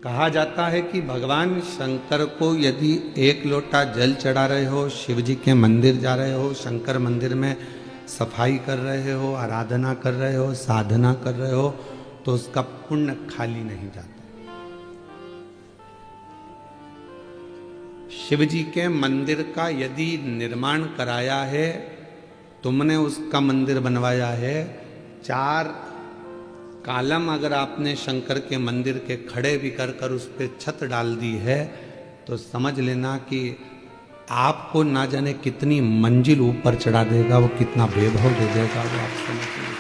कहा जाता है कि भगवान शंकर को यदि एक लोटा जल चढ़ा रहे हो, शिव जी के मंदिर जा रहे हो, शंकर मंदिर में सफाई कर रहे हो, आराधना कर रहे हो, साधना कर रहे हो, तो उसका पुण्य खाली नहीं जाता। शिव जी के मंदिर का यदि निर्माण कराया है, तुमने उसका मंदिर बनवाया है, 4 कालम अगर आपने शंकर के मंदिर के खड़े भी कर उस पर छत डाल दी है, तो समझ लेना कि आपको ना जाने कितनी मंजिल ऊपर चढ़ा देगा, वो कितना वैभव दे देगा, वो आप समझ लें।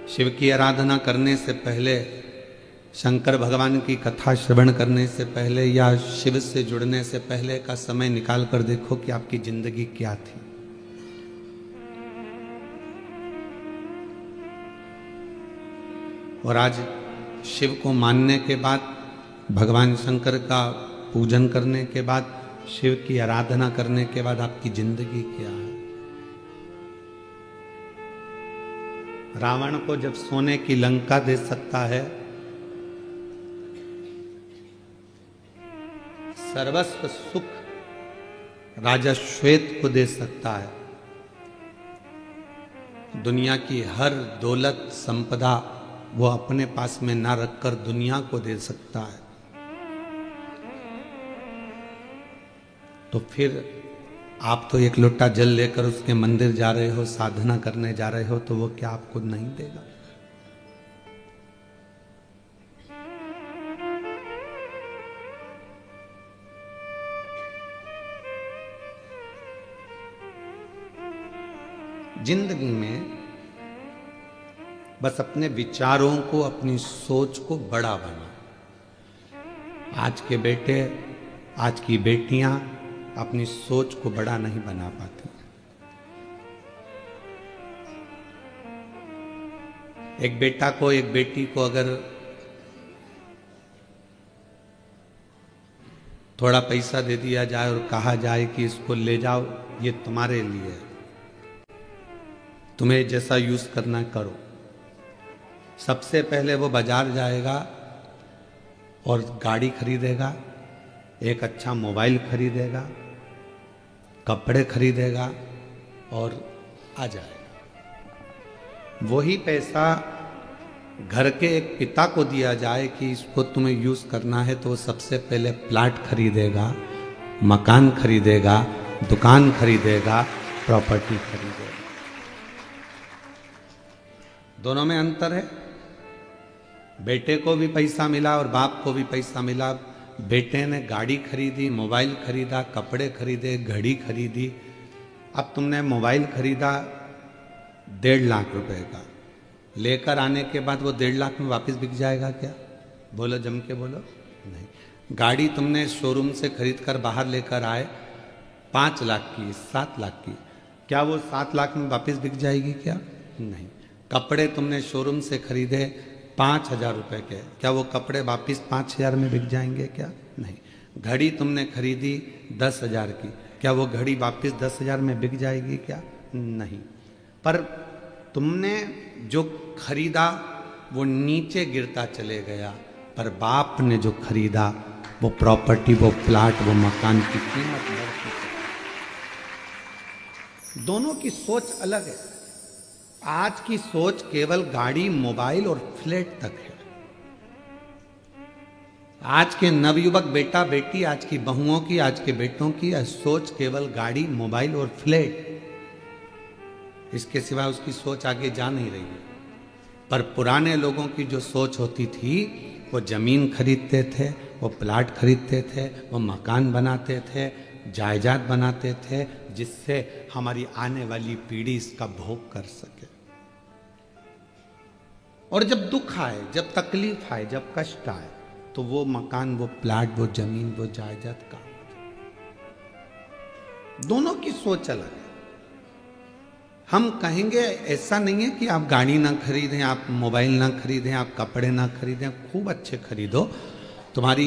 शिव की आराधना करने से पहले, शंकर भगवान की कथा श्रवण करने से पहले या शिव से जुड़ने से पहले का समय निकाल कर देखो कि आपकी जिंदगी क्या थी। और आज शिव को मानने के बाद, भगवान शंकर का पूजन करने के बाद, शिव की आराधना करने के बाद आपकी जिंदगी क्या है। रावण को जब सोने की लंका दे सकता है, सर्वस्व सुख राजा श्वेत को दे सकता है, दुनिया की हर दौलत संपदा वो अपने पास में ना रखकर दुनिया को दे सकता है, तो फिर आप तो एक लोटा जल लेकर उसके मंदिर जा रहे हो, साधना करने जा रहे हो, तो वो क्या आपको नहीं देगा? जिंदगी में बस अपने विचारों को, अपनी सोच को बड़ा बना। आज के बेटे, आज की बेटियां अपनी सोच को बड़ा नहीं बना पाती। एक बेटा को, एक बेटी को अगर थोड़ा पैसा दे दिया जाए और कहा जाए कि इसको ले जाओ, ये तुम्हारे लिए, तुम्हें जैसा यूज करना करो, सबसे पहले वो बाजार जाएगा और गाड़ी खरीदेगा, एक अच्छा मोबाइल खरीदेगा, कपड़े खरीदेगा और आ जाएगा। वही पैसा घर के एक पिता को दिया जाए कि इसको तुम्हें यूज करना है, तो वो सबसे पहले प्लाट खरीदेगा, मकान खरीदेगा, दुकान खरीदेगा, प्रॉपर्टी खरीदेगा। दोनों में अंतर है। बेटे को भी पैसा मिला और बाप को भी पैसा मिला। बेटे ने गाड़ी खरीदी, मोबाइल खरीदा, कपड़े खरीदे, घड़ी खरीदी। अब तुमने मोबाइल खरीदा 1.5 लाख रुपए का, लेकर आने के बाद वो 1.5 लाख में वापस बिक जाएगा क्या? बोलो, जम के बोलो। नहीं। गाड़ी तुमने शोरूम से खरीद कर बाहर लेकर आए 5 लाख की, 7 लाख की, क्या वो 7 लाख में वापस बिक जाएगी क्या? नहीं। कपड़े तुमने शोरूम से खरीदे 5,000 रुपए के, क्या वो कपड़े वापिस 5,000 में बिक जाएंगे क्या? नहीं। घड़ी तुमने खरीदी 10,000 की, क्या वो घड़ी वापिस 10,000 में बिक जाएगी क्या? नहीं। पर तुमने जो खरीदा वो नीचे गिरता चले गया, पर बाप ने जो खरीदा वो प्रॉपर्टी, वो प्लाट, वो मकान की कीमत बढ़ती है। दोनों की सोच अलग है। आज की सोच केवल गाड़ी, मोबाइल और फ्लैट तक है। आज के नवयुवक बेटा बेटी, आज की बहुओं की, आज के बेटों की सोच केवल गाड़ी, मोबाइल और फ्लैट, इसके सिवा उसकी सोच आगे जा नहीं रही है। पर पुराने लोगों की जो सोच होती थी, वो जमीन खरीदते थे, वो प्लाट खरीदते थे, वो मकान बनाते थे, जायदाद बनाते थे, जिससे हमारी आने वाली पीढ़ी इसका भोग कर सके। और जब दुख आए, जब तकलीफ आए, जब कष्ट आए, तो वो मकान, वो प्लाट, वो जमीन, वो जायदाद का। दोनों की सोच अलग है। हम कहेंगे ऐसा नहीं है कि आप गाड़ी ना खरीदें, आप मोबाइल ना खरीदें, आप कपड़े ना खरीदें, खूब अच्छे खरीदो, तुम्हारी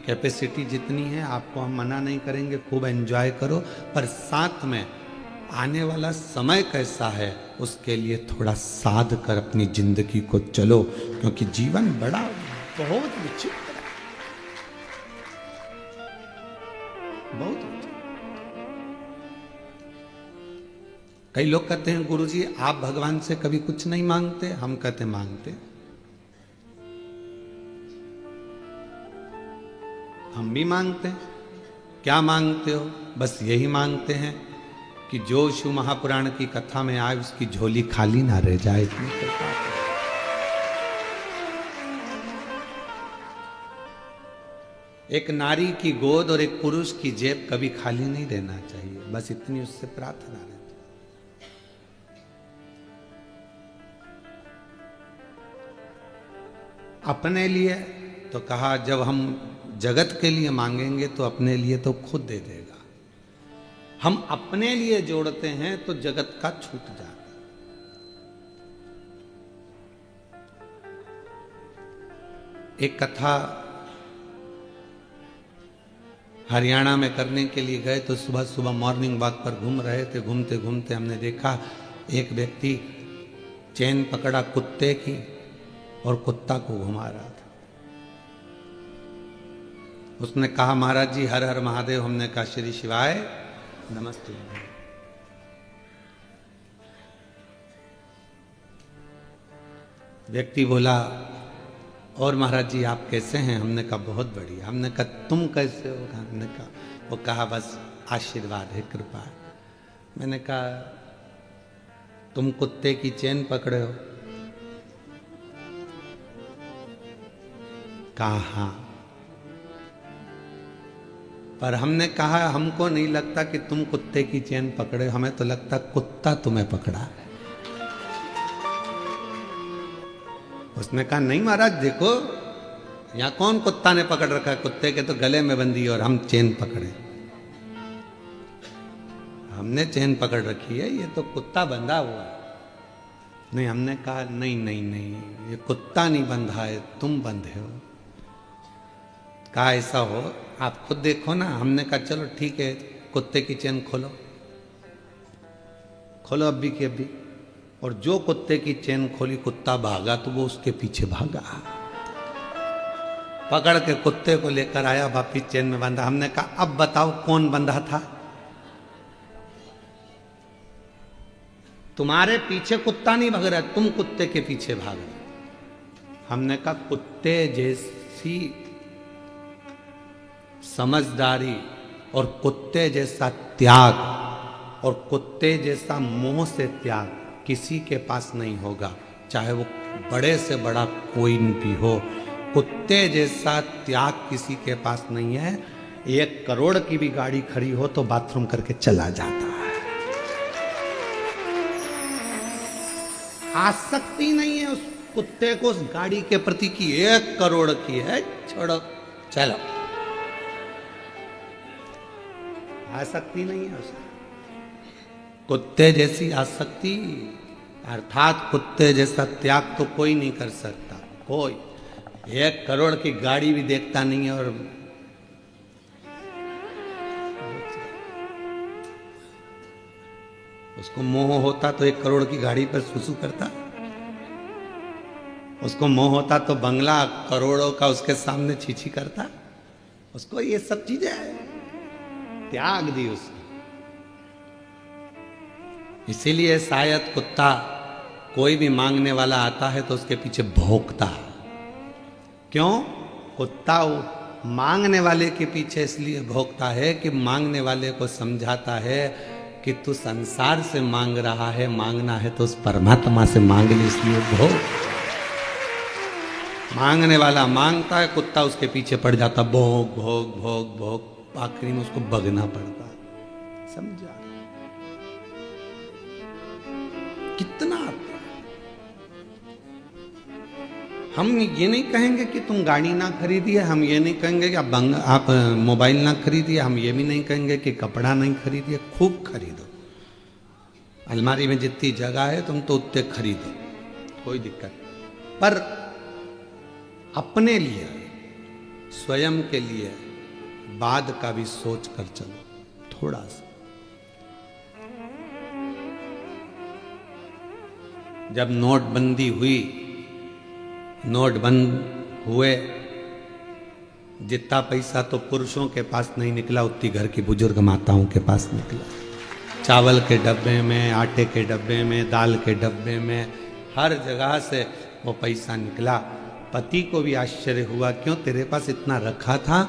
कैपेसिटी जितनी है, आपको हम मना नहीं करेंगे, खूब एंजॉय करो, पर साथ में आने वाला समय कैसा है उसके लिए थोड़ा साध कर अपनी जिंदगी को चलो, क्योंकि जीवन बड़ा बहुत विचित्र है, बहुत विचित्र। कई लोग कहते हैं गुरुजी आप भगवान से कभी कुछ नहीं मांगते, हम कहते मांगते, हम भी मांगते हैं। क्या मांगते हो? बस यही मांगते हैं कि जो शिव महापुराण की कथा में आए उसकी झोली खाली ना रह जाए, इतनी कृपा करो। एक नारी की गोद और एक पुरुष की जेब कभी खाली नहीं रहना चाहिए, बस इतनी उससे प्रार्थना रहती। अपने लिए तो कहा जब हम जगत के लिए मांगेंगे तो अपने लिए तो खुद दे देगा, हम अपने लिए जोड़ते हैं तो जगत का छूट जाता। एक कथा हरियाणा में करने के लिए गए तो सुबह सुबह मॉर्निंग वॉक पर घूम रहे थे, घूमते घूमते हमने देखा एक व्यक्ति चैन पकड़ा कुत्ते की और कुत्ता को घुमा रहा था। उसने कहा महाराज जी हर हर महादेव। हमने कहा श्री शिवाय नमस्ते। व्यक्ति बोला और महाराज जी आप कैसे हैं? हमने कहा बहुत बढ़िया। हमने कहा तुम कैसे हो? हमने कहा, वो कहा बस आशीर्वाद है, कृपा है। मैंने कहा तुम कुत्ते की चेन पकड़े हो? कहा हाँ। पर हमने कहा हमको नहीं लगता कि तुम कुत्ते की चेन पकड़े, हमें तो लगता कुत्ता तुम्हें पकड़ा। उसने कहा नहीं महाराज देखो यहां कौन कुत्ता ने पकड़ रखा है, कुत्ते के तो गले में बंधी और हम चेन पकड़े। हमने चेन पकड़ रखी है, ये तो कुत्ता बंधा हुआ है। नहीं, हमने कहा नहीं नहीं नहीं, ये कुत्ता नहीं बंधा है, तुम बंधे हो। कहा ऐसा हो आप खुद देखो ना। हमने कहा चलो ठीक है, कुत्ते की चेन खोलो, खोलो अभी की अभी। और जो कुत्ते की चेन खोली कुत्ता भागा तो वो उसके पीछे भागा, पकड़ के कुत्ते को लेकर आया, वापिस चेन में बांधा। हमने कहा अब बताओ कौन बंधा था? तुम्हारे पीछे कुत्ता नहीं भाग रहा, तुम कुत्ते के पीछे भाग रहे। हमने कहा कुत्ते जैसी समझदारी और कुत्ते जैसा त्याग और कुत्ते जैसा मोह से त्याग किसी के पास नहीं होगा, चाहे वो बड़े से बड़ा कोई भी हो। कुत्ते जैसा त्याग किसी के पास नहीं है। 1 करोड़ की भी गाड़ी खड़ी हो तो बाथरूम करके चला जाता है। आसक्ति नहीं है उस कुत्ते को उस गाड़ी के प्रति की 1 करोड़ की है, छोड़ो चलो, आसक्ति नहीं है उसकी। कुत्ते जैसी आसक्ति अर्थात कुत्ते जैसा त्याग तो कोई नहीं कर सकता। कोई 1 करोड़ की गाड़ी भी देखता नहीं है। और उसको मोह होता तो 1 करोड़ की गाड़ी पर सुसु करता, उसको मोह होता तो बंगला करोड़ों का उसके सामने छीछी करता। उसको ये सब चीजें त्याग दी उसने। इसीलिए शायद कुत्ता कोई भी मांगने वाला आता है तो उसके पीछे भौंकता है। क्यों? कुत्ता मांगने वाले के पीछे इसलिए भौंकता है कि मांगने वाले को समझाता है कि तू संसार से मांग रहा है, मांगना है तो उस परमात्मा से मांग ले, इसलिए भौंक। मांगने वाला मांगता है, कुत्ता उसके पीछे पड़ जाता, भोग भोग भोग भोग, आखिरी में उसको भगना पड़ता। समझा कितना? हम ये नहीं कहेंगे कि तुम गाड़ी ना खरीदिए, हम ये नहीं कहेंगे कि आप मोबाइल ना खरीदिए, हम ये भी नहीं कहेंगे कि कपड़ा नहीं खरीदिए। खूब खरीदो, अलमारी में जितनी जगह है तुम तो उतने खरीदो, कोई दिक्कत। पर अपने लिए, स्वयं के लिए बाद का भी सोच कर चलो थोड़ा सा। जब नोटबंदी हुई, नोट बंद हुए, जितना पैसा तो पुरुषों के पास नहीं निकला उतनी घर की बुजुर्ग माताओं के पास निकला। चावल के डब्बे में, आटे के डब्बे में, दाल के डब्बे में, हर जगह से वो पैसा निकला। पति को भी आश्चर्य हुआ, क्यों तेरे पास इतना रखा था?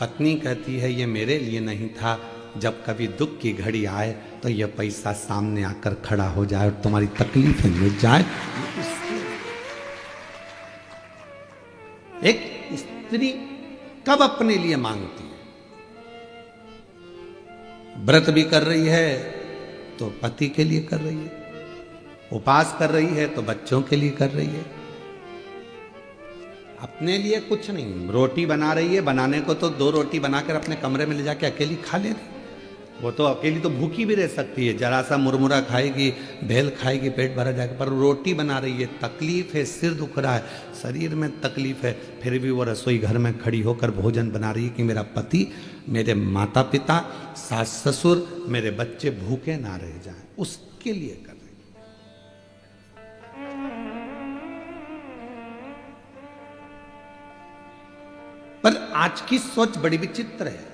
पत्नी कहती है ये मेरे लिए नहीं था, जब कभी दुख की घड़ी आए तो यह पैसा सामने आकर खड़ा हो जाए और तुम्हारी तकलीफें मिट जाए। एक स्त्री कब अपने लिए मांगती है? व्रत भी कर रही है तो पति के लिए कर रही है, उपवास कर रही है तो बच्चों के लिए कर रही है, अपने लिए कुछ नहीं। रोटी बना रही है, बनाने को तो 2 रोटी बनाकर अपने कमरे में ले जाके अकेली खा ले रही। वो तो अकेली तो भूखी भी रह सकती है, जरा सा मुरमुरा खाएगी, भेल खाएगी, पेट भरा जाएगा, पर रोटी बना रही है, तकलीफ है, सिर दुख रहा है, शरीर में तकलीफ है, फिर भी वो रसोई घर में खड़ी होकर भोजन बना रही है कि मेरा पति, मेरे माता पिता, सास ससुर, मेरे बच्चे भूखे ना रह जाएं, उसके लिए कर रही है। पर आज की सोच बड़ी विचित्र है।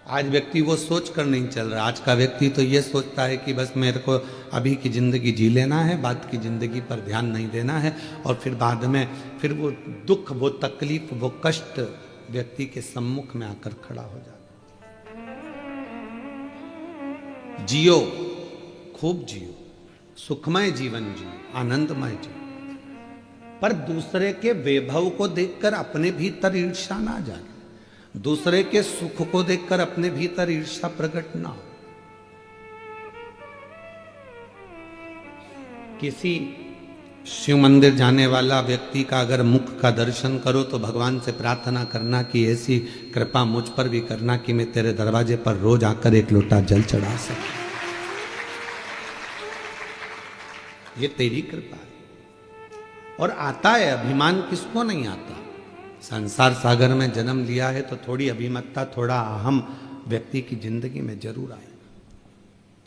आज व्यक्ति वो सोच कर नहीं चल रहा। आज का व्यक्ति तो ये सोचता है कि बस मेरे को अभी की ज़िंदगी जी लेना है, बाद की ज़िंदगी पर ध्यान नहीं देना है, और फिर बाद में फिर वो दुख, वो तकलीफ, वो कष्ट व्यक्ति के सम्मुख में आकर खड़ा हो जाता। जियो, खूब जियो, सुखमय जीवन जियो, आनंदमय जियो, पर दूसरे के वैभव को देखकर अपने भीतर ईर्ष्या ना जागे, दूसरे के सुख को देखकर अपने भीतर ईर्ष्या प्रकट ना हो। किसी शिव मंदिर जाने वाला व्यक्ति का अगर मुख का दर्शन करो तो भगवान से प्रार्थना करना कि ऐसी कृपा मुझ पर भी करना कि मैं तेरे दरवाजे पर रोज आकर 1 लोटा जल चढ़ा सकूं। ये तेरी कृपा है। और आता है, अभिमान किसको नहीं आता? संसार सागर में जन्म लिया है तो थोड़ी अभिमतता, थोड़ा अहम व्यक्ति की जिंदगी में जरूर आएगा,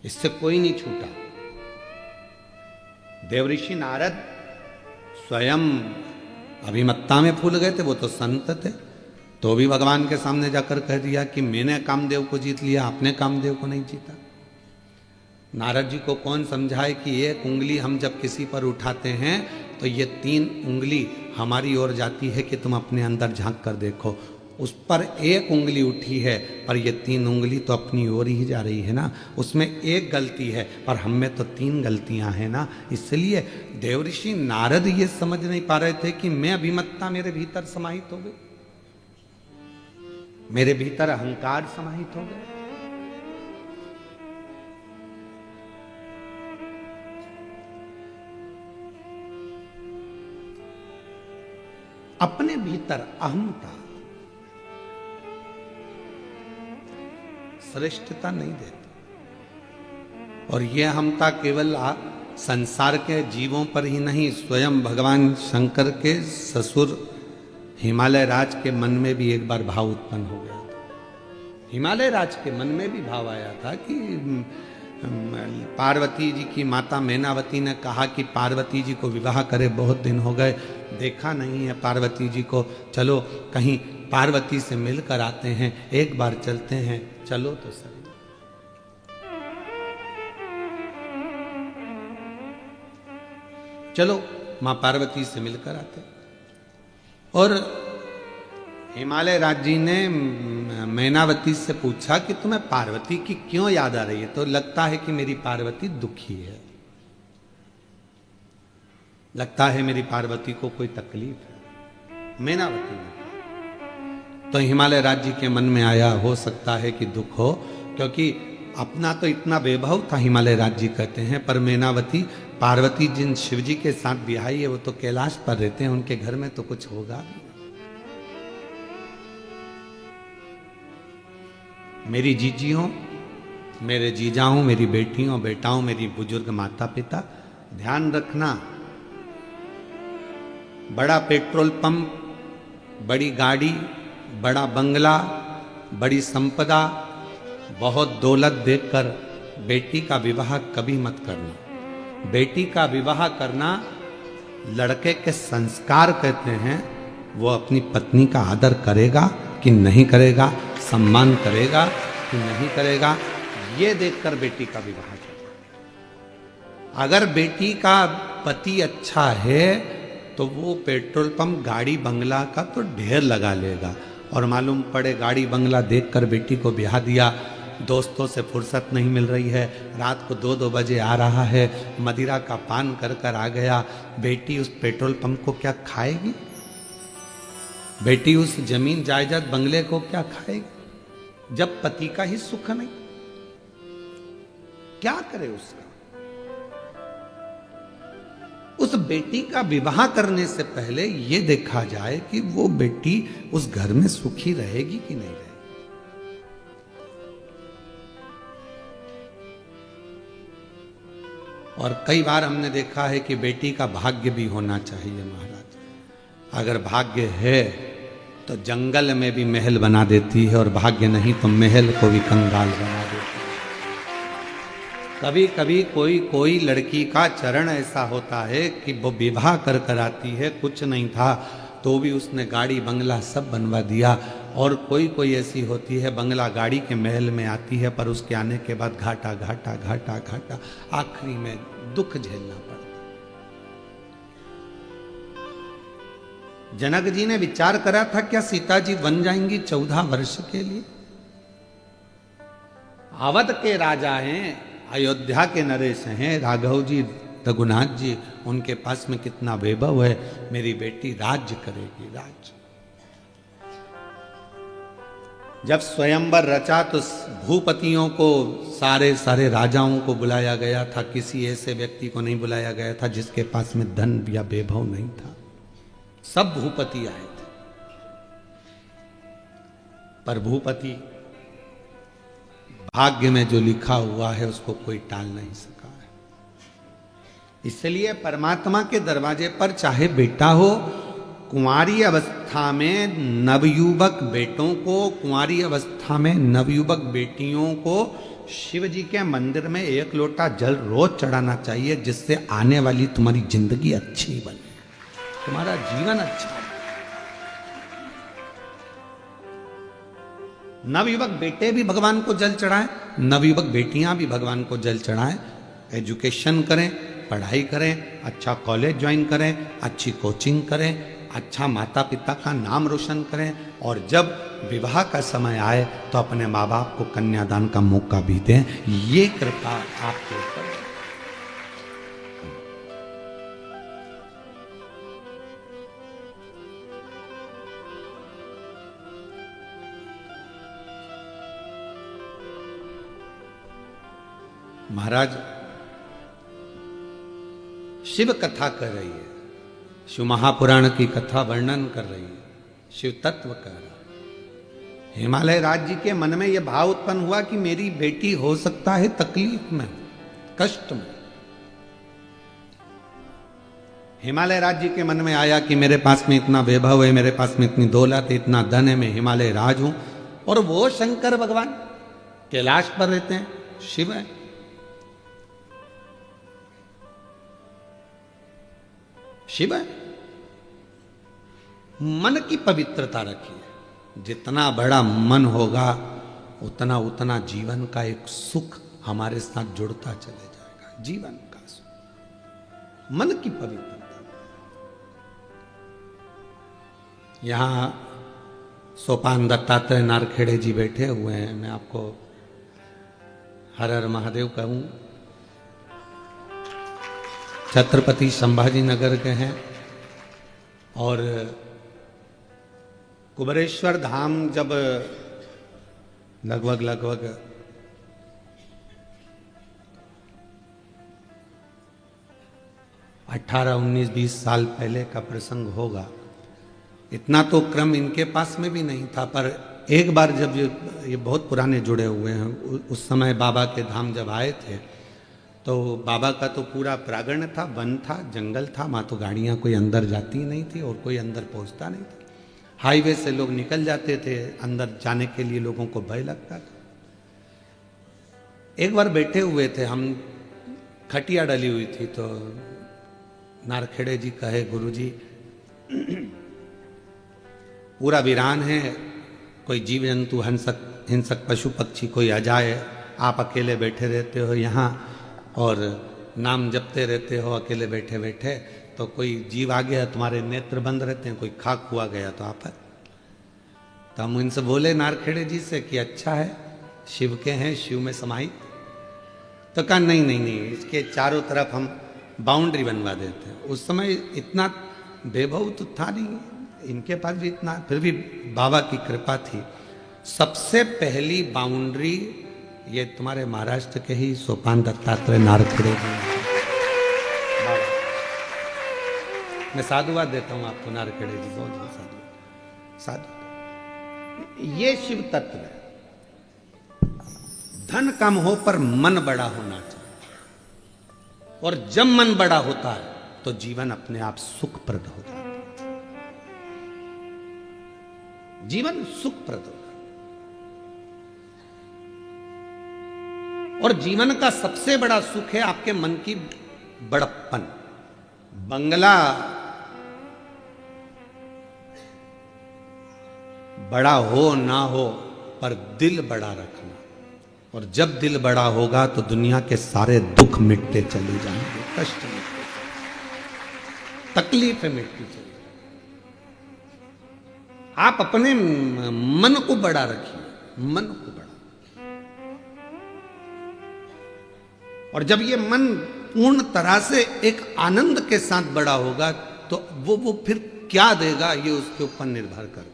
इससे कोई नहीं छूटा। देवऋषि नारद स्वयं अभिमत्ता में फूल गए थे, वो तो संत थे, तो भी भगवान के सामने जाकर कह दिया कि मैंने कामदेव को जीत लिया, आपने कामदेव को नहीं जीता। नारद जी को कौन समझाए कि 1 उंगली हम जब किसी पर उठाते हैं तो ये 3 उंगली हमारी ओर जाती है कि तुम अपने अंदर झांक कर देखो। उस पर 1 उंगली उठी है, पर ये 3 उंगली तो अपनी ओर ही जा रही है ना, उसमें 1 गलती है, पर हम में तो 3 गलतियां हैं ना। इसलिए देवऋषि नारद ये समझ नहीं पा रहे थे कि मैं अभिमत्ता मेरे भीतर समाहित हो गई, मेरे भीतर अहंकार समाहित हो गया। अपने भीतर अहमता, श्रेष्ठता नहीं देती। और यह अहमता केवल संसार के जीवों पर ही नहीं, स्वयं भगवान शंकर के ससुर हिमालय राज के मन में भी एक बार भाव उत्पन्न हो गया था। हिमालय राज के मन में भी भाव आया था कि पार्वती जी की माता मैनावती ने कहा कि पार्वती जी को विवाह करे, बहुत दिन हो गए देखा नहीं है पार्वती जी को, चलो कहीं पार्वती से मिलकर आते हैं, एक बार चलते हैं, चलो तो सही। चलो मां पार्वती से मिलकर आते। और हिमालय राज जी ने मैनावती से पूछा कि तुम्हें पार्वती की क्यों याद आ रही है? तो लगता है कि मेरी पार्वती दुखी है, लगता है मेरी पार्वती को कोई तकलीफ है, मैनावती ने। तो हिमालय राज जी के मन में आया, हो सकता है कि दुख हो, क्योंकि अपना तो इतना वैभव था, हिमालय राज जी कहते हैं, पर मैनावती, पार्वती जिन शिव जी के साथ बिहाई है वो तो कैलाश पर रहते हैं, उनके घर में तो कुछ होगा। मेरी जीजियों, मेरे जीजाओं, मेरी बेटियों बेटाओं, मेरी बुजुर्ग माता पिता, ध्यान रखना, बड़ा पेट्रोल पंप, बड़ी गाड़ी, बड़ा बंगला, बड़ी संपदा, बहुत दौलत देखकर बेटी का विवाह कभी मत करना। बेटी का विवाह करना लड़के के संस्कार कहते हैं। वो अपनी पत्नी का आदर करेगा कि नहीं करेगा, सम्मान करेगा कि नहीं करेगा, ये देखकर बेटी का विवाह करेगा। अगर बेटी का पति अच्छा है तो वो पेट्रोल पंप, गाड़ी, बंगला का तो ढेर लगा लेगा। और मालूम पड़े गाड़ी बंगला देखकर बेटी को ब्याह दिया, दोस्तों से फुर्सत नहीं मिल रही है, रात को 2-2 बजे आ रहा है, मदिरा का पान कर कर आ गया, बेटी उस पेट्रोल पंप को क्या खाएगी? बेटी उस जमीन जायदाद बंगले को क्या खाएगी जब पति का ही सुख नहीं? क्या करे उसका? उस बेटी का विवाह करने से पहले यह देखा जाए कि वो बेटी उस घर में सुखी रहेगी कि नहीं रहेगी। और कई बार हमने देखा है कि बेटी का भाग्य भी होना चाहिए महाराज। अगर भाग्य है तो जंगल में भी महल बना देती है, और भाग्य नहीं तो महल को भी कंगाल बना देती है। कभी कभी कोई लड़की का चरण ऐसा होता है कि वो विवाह कर कर आती है, कुछ नहीं था तो भी उसने गाड़ी बंगला सब बनवा दिया। और कोई ऐसी होती है बंगला गाड़ी के महल में आती है, पर उसके आने के बाद घाटा घाटा घाटा घाटा, आखिरी में दुख झेलना पड़ता। जनक जी ने विचार करा था क्या सीता जी बन जाएंगी 14 वर्ष के लिए? अवध के राजा हैं, अयोध्या के नरेश हैं, राघव जी, रघुनाथ जी, उनके पास में कितना वैभव है। मेरी बेटी राज्य करेगी, राज्य। जब स्वयंवर रचा तो भूपतियों को, सारे राजाओं को बुलाया गया था, किसी ऐसे व्यक्ति को नहीं बुलाया गया था जिसके पास में धन या वैभव नहीं था। सब भूपति आए थे, पर भूपति भाग्य में जो लिखा हुआ है उसको कोई टाल नहीं सका है। इसलिए परमात्मा के दरवाजे पर चाहे बेटा हो, कुंवारी अवस्था में नवयुवक बेटों को, कुंवारी अवस्था में नवयुवक बेटियों को शिव जी के मंदिर में 1 लोटा जल रोज चढ़ाना चाहिए, जिससे आने वाली तुम्हारी जिंदगी अच्छी बने, तुम्हारा जीवन अच्छा हो। नवयुवक बेटे भी भगवान को जल चढ़ाएं, नवयुवक बेटियां भी भगवान को जल चढ़ाएं। एजुकेशन करें, पढ़ाई करें, अच्छा कॉलेज ज्वाइन करें, अच्छी कोचिंग करें, अच्छा माता पिता का नाम रोशन करें, और जब विवाह का समय आए तो अपने माँ बाप को कन्यादान का मौका भी दें। ये कृपा आपके ऊपर है। महाराज शिव कथा कर रही है, शिव महापुराण की कथा वर्णन कर रही है, शिव तत्व कर रहा है। हिमालय राज्य के मन में यह भाव उत्पन्न हुआ कि मेरी बेटी हो सकता है तकलीफ में, कष्ट में। हिमालय राज्य के मन में आया कि मेरे पास में इतना वैभव है, मेरे पास में इतनी दौलत है, इतना धन है, मैं हिमालय राज हूं, और वो शंकर भगवान कैलाश पर रहते हैं, शिव है। शिव है। मन की पवित्रता रखिए, जितना बड़ा मन होगा उतना उतना जीवन का एक सुख हमारे साथ जुड़ता चले जाएगा, जीवन का सुख, मन की पवित्रता। यहां सोपान दत्तात्रेय नारखेड़े जी बैठे हुए हैं, मैं आपको हर हर महादेव कहूं। छत्रपति संभाजी नगर के हैं, और कुबरेश्वर धाम जब लगभग 18, 19, 20 साल पहले का प्रसंग होगा। इतना तो क्रम इनके पास में भी नहीं था, पर एक बार जब ये बहुत पुराने जुड़े हुए हैं, उस समय बाबा के धाम जब आए थे तो बाबा का तो पूरा प्रांगण था, वन था, जंगल था, वहाँ तो गाड़ियाँ कोई अंदर जाती नहीं थी और कोई अंदर पहुँचता नहीं था। हाईवे से लोग निकल जाते थे, अंदर जाने के लिए लोगों को भय लगता था। एक बार बैठे हुए थे हम खटिया डली हुई थी, तो नारखेड़े जी कहे, गुरुजी पूरा वीरान है, कोई जीव जंतु हिंसक पशु पक्षी कोई आ जाए, आप अकेले बैठे रहते हो यहाँ और नाम जपते रहते हो अकेले बैठे बैठे, तो कोई जीव आ गया, तुम्हारे नेत्र बंद रहते हैं, कोई खाक हुआ गया तो आप। तो हम इनसे बोले नारखेड़े जी से कि अच्छा है, शिव के हैं, शिव में समाई। तो कहा नहीं नहीं नहीं, इसके चारों तरफ हम बाउंड्री बनवा देते हैं। उस समय इतना वैभव तो था नहीं इनके पास भी इतना, फिर भी बाबा की कृपा थी। सबसे पहली बाउंड्री ये तुम्हारे महाराष्ट्र के ही सोपान दत्तात्रेय नारखेड़े जी। मैं साधुवाद देता हूं आपको, नारखेड़े जी बहुत बहुत साधु। ये शिव तत्व है। धन कम हो पर मन बड़ा होना चाहिए, और जब मन बड़ा होता है तो जीवन अपने आप सुखप्रद होता है, जीवन सुखप्रद होता है। और जीवन का सबसे बड़ा सुख है आपके मन की बड़प्पन। बंगला बड़ा हो ना हो पर दिल बड़ा रखना, और जब दिल बड़ा होगा तो दुनिया के सारे दुख मिटते चले जाएंगे, कष्ट मिटते, तकलीफें मिटती चली जाएंगी। आप अपने मन को बड़ा रखिए, मन को बड़ा। और जब ये मन पूर्ण तरह से एक आनंद के साथ बड़ा होगा तो वो फिर क्या देगा ये उसके ऊपर निर्भर करता।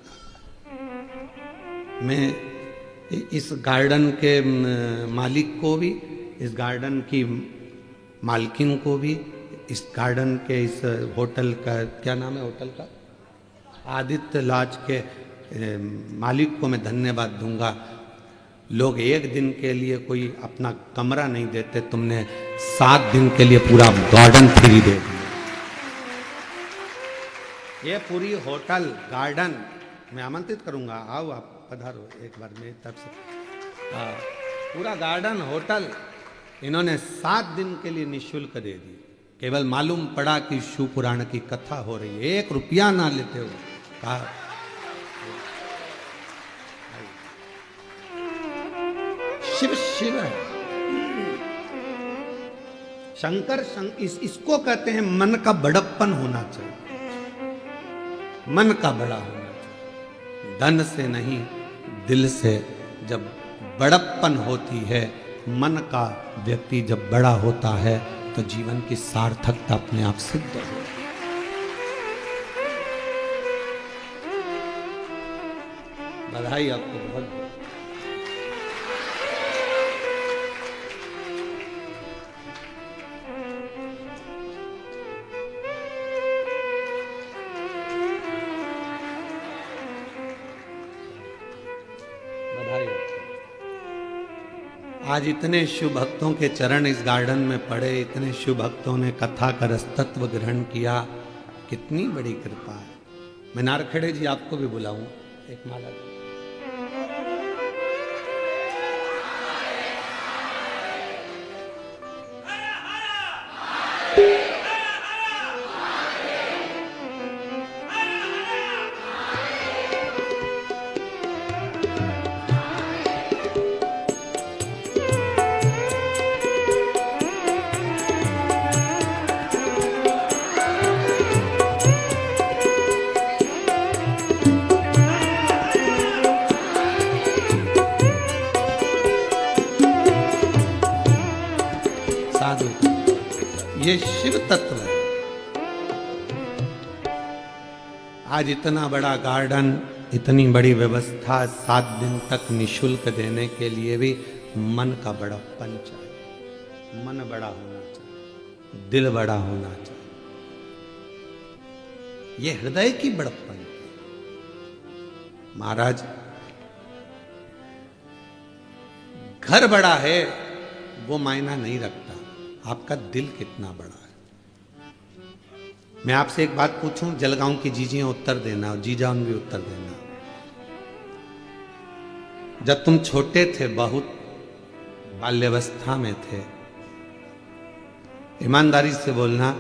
मैं इस गार्डन के मालिक को भी, इस गार्डन की मालकिन को भी, इस गार्डन के इस होटल का क्या नाम है, होटल का आदित्य लॉज के मालिक को मैं धन्यवाद दूंगा। लोग एक दिन के लिए कोई अपना कमरा नहीं देते, तुमने 7 दिन के लिए पूरा गार्डन फ्री दे दिया। ये पूरी होटल गार्डन मैं आमंत्रित करूंगा, आओ आप पधारो एक बार मेरी तरफ से। पूरा गार्डन होटल इन्होंने 7 दिन के लिए निःशुल्क दे दी। केवल मालूम पड़ा कि शिव पुराण की कथा हो रही है, 1 रुपया ना लेते हो। कहा शिव शिव है, शंकर इसको कहते हैं मन का बड़प्पन होना चाहिए, मन का बड़ा होना चाहिए, धन से नहीं दिल से। जब बड़प्पन होती है मन का, व्यक्ति जब बड़ा होता है तो जीवन की सार्थकता अपने आप सिद्ध होती है। बधाई आपको बहुत बहुत। आज इतने शिव भक्तों के चरण इस गार्डन में पड़े, इतने शिव भक्तों ने कथा का रसतत्व ग्रहण किया, कितनी बड़ी कृपा है। मैं नारखेड़े जी आपको भी बुलाऊं, एक माला दो। ये शिव तत्व है। आज इतना बड़ा गार्डन, इतनी बड़ी व्यवस्था, 7 दिन तक निःशुल्क देने के लिए भी मन का बड़प्पन चाहिए, मन बड़ा होना चाहिए, दिल बड़ा होना चाहिए। ये हृदय की बड़प्पन। महाराज घर बड़ा है वो मायना नहीं रखता, आपका दिल कितना बड़ा है। मैं आपसे एक बात पूछूं, जलगांव की जीजियां उत्तर देना और जीजान भी उत्तर देना। जब तुम छोटे थे, बहुत बाल्यावस्था में थे, ईमानदारी से बोलना,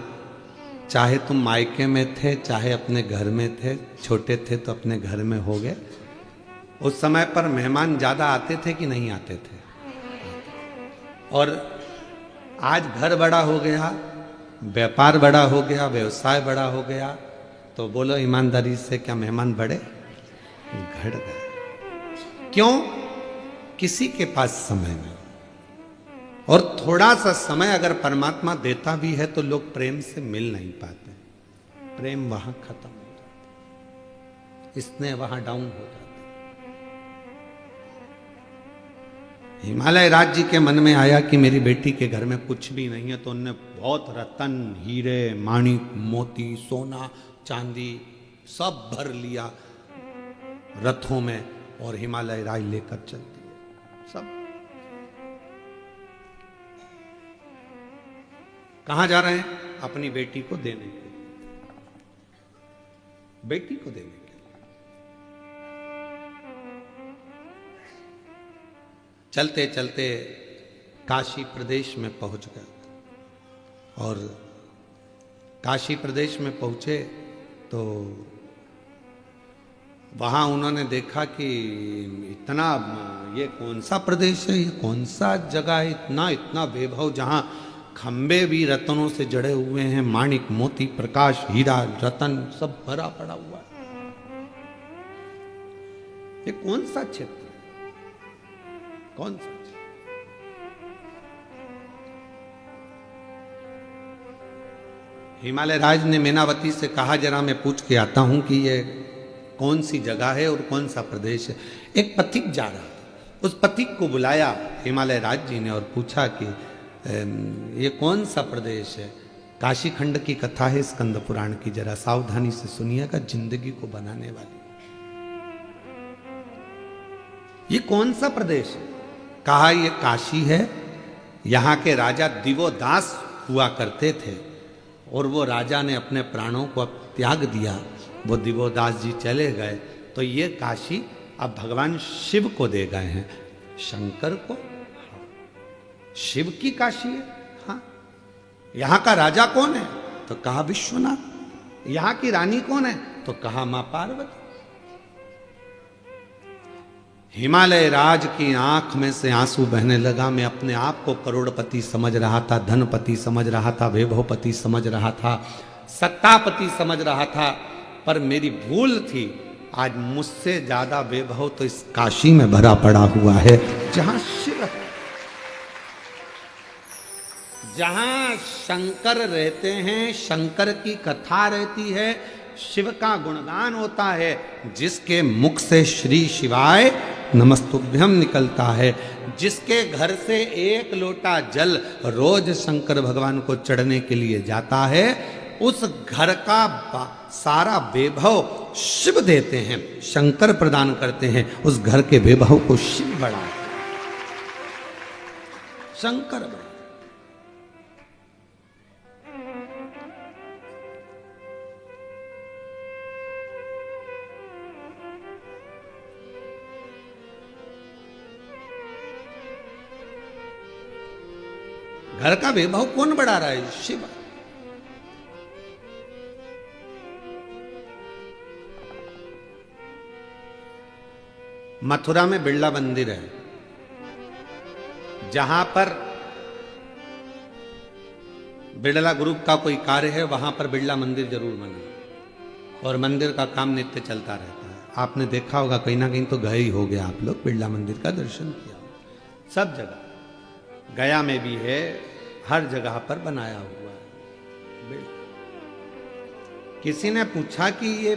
चाहे तुम मायके में थे चाहे अपने घर में थे, छोटे थे तो अपने घर में हो गए। उस समय पर मेहमान ज्यादा आते थे कि नहीं आते थे? और आज घर बड़ा हो गया, व्यापार बड़ा हो गया, व्यवसाय बड़ा हो गया, तो बोलो ईमानदारी से, क्या मेहमान बढ़े? घट गए। क्यों? किसी के पास समय नहीं। और थोड़ा सा समय अगर परमात्मा देता भी है तो लोग प्रेम से मिल नहीं पाते, प्रेम वहां खत्म हो जाता, स्नेह वहां डाउन हो जाता। हिमालय राज जी के मन में आया कि मेरी बेटी के घर में कुछ भी नहीं है, तो उनने बहुत रतन, हीरे, माणिक, मोती, सोना, चांदी सब भर लिया रथों में और हिमालय राज लेकर चलती है सब। कहां जा रहे हैं? अपनी बेटी को देने के लिए, बेटी को देने के लिए। चलते चलते काशी प्रदेश में पहुंच गए और काशी प्रदेश में पहुंचे तो वहां उन्होंने देखा कि इतना, ये कौन सा प्रदेश है, ये कौन सा जगह है, इतना इतना वैभव, जहां खंबे भी रत्नों से जड़े हुए हैं, माणिक, मोती, प्रकाश, हीरा, रतन सब भरा पड़ा हुआ है। ये कौन सा क्षेत्र, कौन सा? हिमालय राज ने मेनावती से कहा, जरा मैं पूछ के आता हूं कि ये कौन सी जगह है और कौन सा प्रदेश है। एक पथिक जा रहा था, उस पथिक को बुलाया हिमालय राज जी ने और पूछा कि ये कौन सा प्रदेश है? काशी खंड की कथा है स्कंद पुराण की, जरा सावधानी से सुनिएगा, जिंदगी को बनाने वाली। ये कौन सा प्रदेश है? कहा ये काशी है, यहां के राजा दिवोदास हुआ करते थे और वो राजा ने अपने प्राणों को अब त्याग दिया, वो दिवोदास जी चले गए, तो ये काशी अब भगवान शिव को दे गए हैं, शंकर को। शिव की काशी है। हाँ, यहां का राजा कौन है? तो कहा विश्वनाथ। यहां की रानी कौन है? तो कहा मां पार्वती। हिमालय राज की आंख में से आंसू बहने लगा। मैं अपने आप को करोड़पति समझ रहा था, धनपति समझ रहा था, वैभवपति समझ रहा था, सत्तापति समझ रहा था, पर मेरी भूल थी। आज मुझसे ज्यादा वैभव तो इस काशी में भरा पड़ा हुआ है, जहां शिव है, जहां शंकर रहते हैं, शंकर की कथा रहती है, शिव का गुणगान होता है, जिसके मुख से श्री शिवाय नमस्तुभ्यम निकलता है, जिसके घर से एक लोटा जल रोज शंकर भगवान को चढ़ने के लिए जाता है, उस घर का सारा वैभव शिव देते हैं, शंकर प्रदान करते हैं। उस घर के वैभव को शिव बढ़ाते हैं, शंकर बढ़ाते। घर का वैभव कौन बढ़ा रहा है? शिव। मथुरा में बिरला मंदिर है, जहां पर बिरला ग्रुप का कोई कार्य है, वहां पर बिरला मंदिर जरूर बने और मंदिर का काम नित्य चलता रहता है। आपने देखा होगा, कहीं ना कहीं तो गए ही हो गया आप लोग, बिरला मंदिर का दर्शन किया, सब जगह, गया में भी है, हर जगह पर बनाया हुआ है। किसी ने पूछा कि ये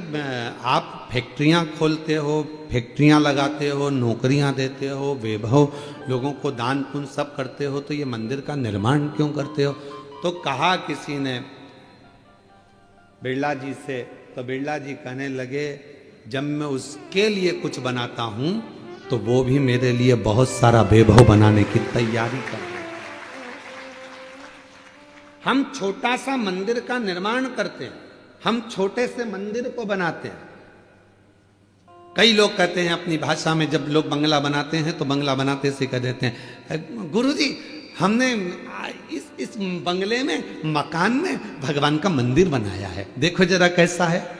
आप फैक्ट्रियां खोलते हो, फैक्ट्रियां लगाते हो, नौकरियां देते हो, वैभव लोगों को दान पुण्य सब करते हो, तो ये मंदिर का निर्माण क्यों करते हो? तो कहा किसी ने बिरला जी से, तो बिरला जी कहने लगे, जब मैं उसके लिए कुछ बनाता हूं तो वो भी मेरे लिए बहुत सारा वैभव बनाने की तैयारी कर रहे हैं। हम छोटा सा मंदिर का निर्माण करते हैं, हम छोटे से मंदिर को बनाते हैं। कई लोग कहते हैं अपनी भाषा में, जब लोग बंगला बनाते हैं तो बंगला बनाते से कह देते हैं, गुरुजी हमने इस बंगले में, मकान में भगवान का मंदिर बनाया है। देखो जरा कैसा है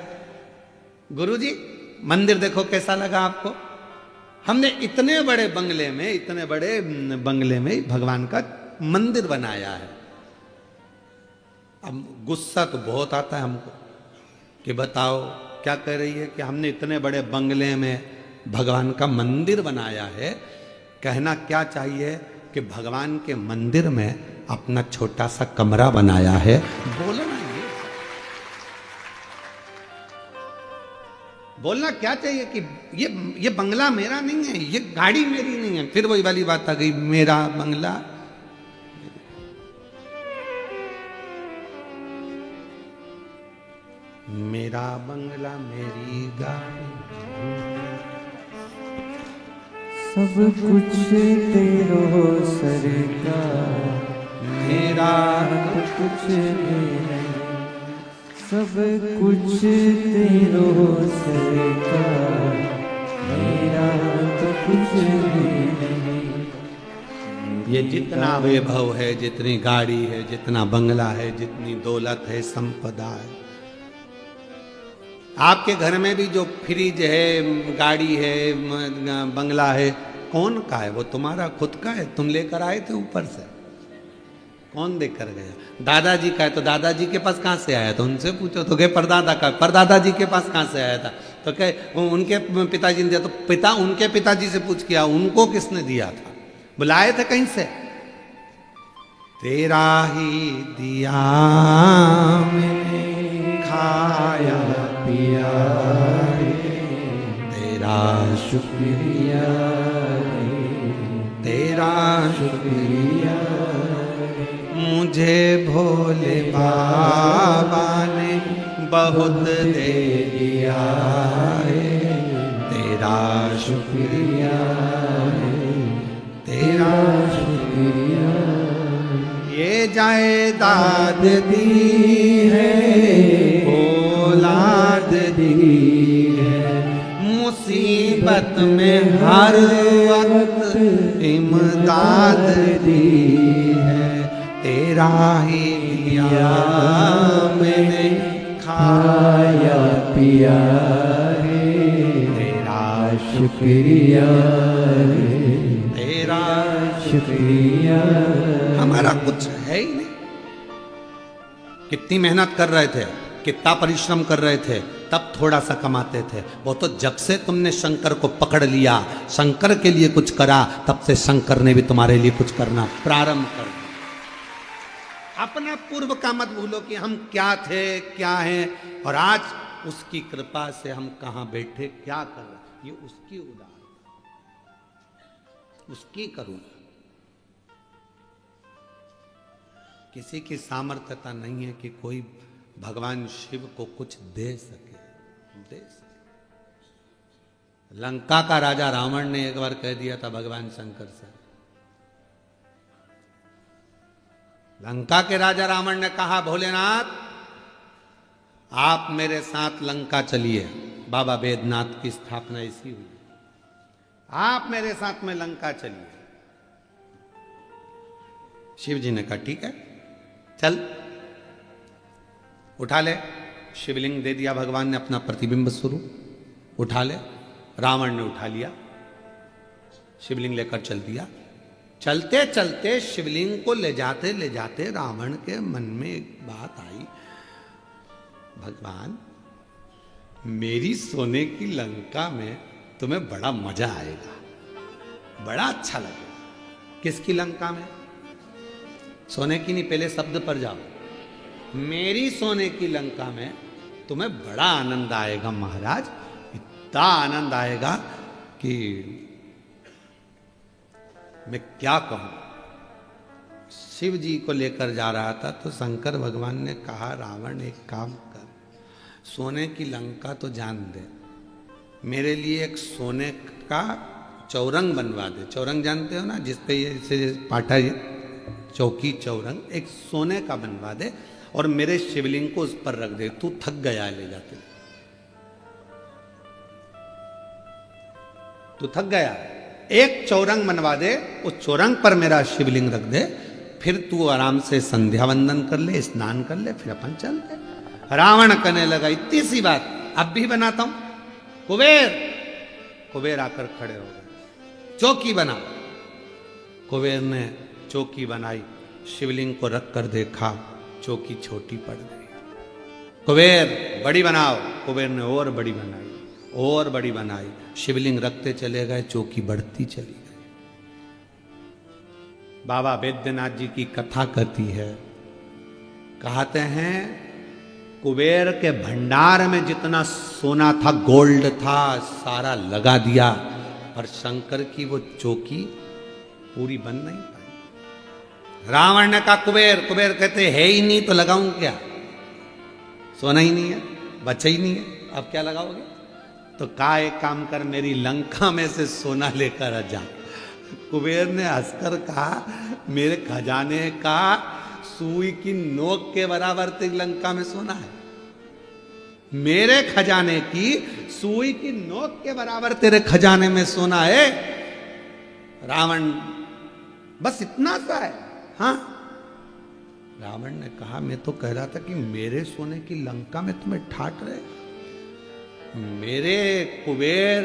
गुरुजी, मंदिर देखो कैसा लगा आपको। हमने इतने बड़े बंगले में भगवान का मंदिर बनाया है। अब गुस्सा तो बहुत आता है हमको कि बताओ क्या कह रही है कि हमने इतने बड़े बंगले में भगवान का मंदिर बनाया है। कहना क्या चाहिए कि भगवान के मंदिर में अपना छोटा सा कमरा बनाया है। बोलना क्या चाहिए कि ये बंगला मेरा नहीं है, ये गाड़ी मेरी नहीं है। फिर वही वाली बात आ गई, मेरा बंगला। मेरा बंगला मेरी गाड़ी, सब कुछ तेरो सरकार, मेरा कुछ नहीं, सब कुछ तेरो सरकार, मेरा तो कुछ भी नहीं। ये जितना वैभव है, जितनी गाड़ी है, जितना बंगला है, जितनी दौलत है, संपदा है, आपके घर में भी जो फ्रिज है, गाड़ी है, बंगला है, कौन का है? वो तुम्हारा खुद का है, तुम लेकर आए थे ऊपर से। कौन देकर गया? दादाजी का है तो दादाजी के पास कहाँ से आया था? उनसे पूछो। तो कहे परदादा का, परदादाजी के पास कहाँ से आया था? तो कहे उनके पिताजी ने दिया। तो पिता उनके पिताजी से पूछ किया, उनको किसने दिया था? बुलाए थे कहीं से? तेरा ही दिया मैंने खाया पिया, तेरा शुक्रिया, तेरा शुक्रिया, मुझे भोले बाबा ने बहुत दे दिया है। तेरा शुक्रिया, तेरा शुक्रिया। ये जायदाद दी है, औलाद दी है, मुसीबत में हर वक्त इमदाद दी है। तेरा ही दिया मैंने खाया पिया है, तेरा शुक्रिया, तेरा शुक्रिया। हमारा कुछ है ही नहीं। कितनी मेहनत कर रहे थे, कितना परिश्रम कर रहे थे, तब थोड़ा सा कमाते थे। वो तो जब से तुमने शंकर को पकड़ लिया, शंकर के लिए कुछ करा, तब से शंकर ने भी तुम्हारे लिए कुछ करना प्रारंभ कर दिया। अपना पूर्व का मत भूलो कि हम क्या थे, क्या हैं, और आज उसकी कृपा से हम कहां बैठे, क्या कर रहे। ये उसकी उदाहरण, उसकी करुणा। किसी की सामर्थ्यता नहीं है कि कोई भगवान शिव को कुछ दे सके। लंका का राजा रावण ने एक बार कह दिया था भगवान शंकर से। लंका के राजा रावण ने कहा, भोलेनाथ आप मेरे साथ लंका चलिए। बाबा वेदनाथ की स्थापना इसी हुई। आप मेरे साथ में लंका चलिए। शिव जी ने कहा ठीक है चल, उठा ले। शिवलिंग दे दिया भगवान ने, अपना प्रतिबिंब स्वरूप उठा ले। रावण ने उठा लिया, शिवलिंग लेकर चल दिया। चलते चलते शिवलिंग को ले जाते रावण के मन में एक बात आई, भगवान मेरी सोने की लंका में तुम्हें बड़ा मजा आएगा, बड़ा अच्छा लगेगा। किसकी लंका में? सोने की नहीं, पहले शब्द पर जाओ। मेरी सोने की लंका में तुम्हें बड़ा आनंद आएगा महाराज, इतना आनंद आएगा कि मैं क्या कहूं। शिव जी को लेकर जा रहा था तो शंकर भगवान ने कहा, रावण एक काम कर, सोने की लंका तो जान दे, मेरे लिए एक सोने का चौरंग बनवा दे। चौरंग जानते हो ना, जिसपे ये पाठा चौकी चौरंग, एक सोने का बनवा दे और मेरे शिवलिंग को उस पर रख दे। तू थक गया ले जाते, तू थक गया, एक चौरंग बनवा दे, उस चौरंग पर मेरा शिवलिंग रख दे, फिर तू आराम से संध्या वंदन कर ले, स्नान कर ले, फिर अपन चलते। रावण कहने लगा इतनी सी बात अब भी बनाता हूं। कुबेर आकर खड़े हो गए, चौकी बना। कुबेर ने चौकी बनाई, शिवलिंग को रख कर देखा, चौकी छोटी पड़ गई। कुबेर बड़ी बनाओ। कुबेर ने और बड़ी बनाई, और बड़ी बनाई, शिवलिंग रखते चले गए, चौकी बढ़ती चली गई। बाबा वैद्यनाथ जी की कथा कहती है, कहते हैं कुबेर के भंडार में जितना सोना था, गोल्ड था, सारा लगा दिया, पर शंकर की वो चौकी पूरी बन नहीं पाई। रावण ने कहा कुबेर कहते है ही नहीं तो लगाऊं क्या, सोना ही नहीं है, बचा ही नहीं है, अब क्या लगाओगे? तो कहा एक काम कर, मेरी लंका में से सोना लेकर आ जा। कुबेर ने हंसकर कहा मेरे खजाने का सुई की नोक के बराबर तेरी लंका में सोना है, मेरे खजाने की सुई की नोक के बराबर तेरे खजाने में सोना है। रावण बस इतना सा है। हाँ, रावण ने कहा मैं तो कह रहा था कि मेरे सोने की लंका में तुम्हें ठाट रहे, मेरे कुबेर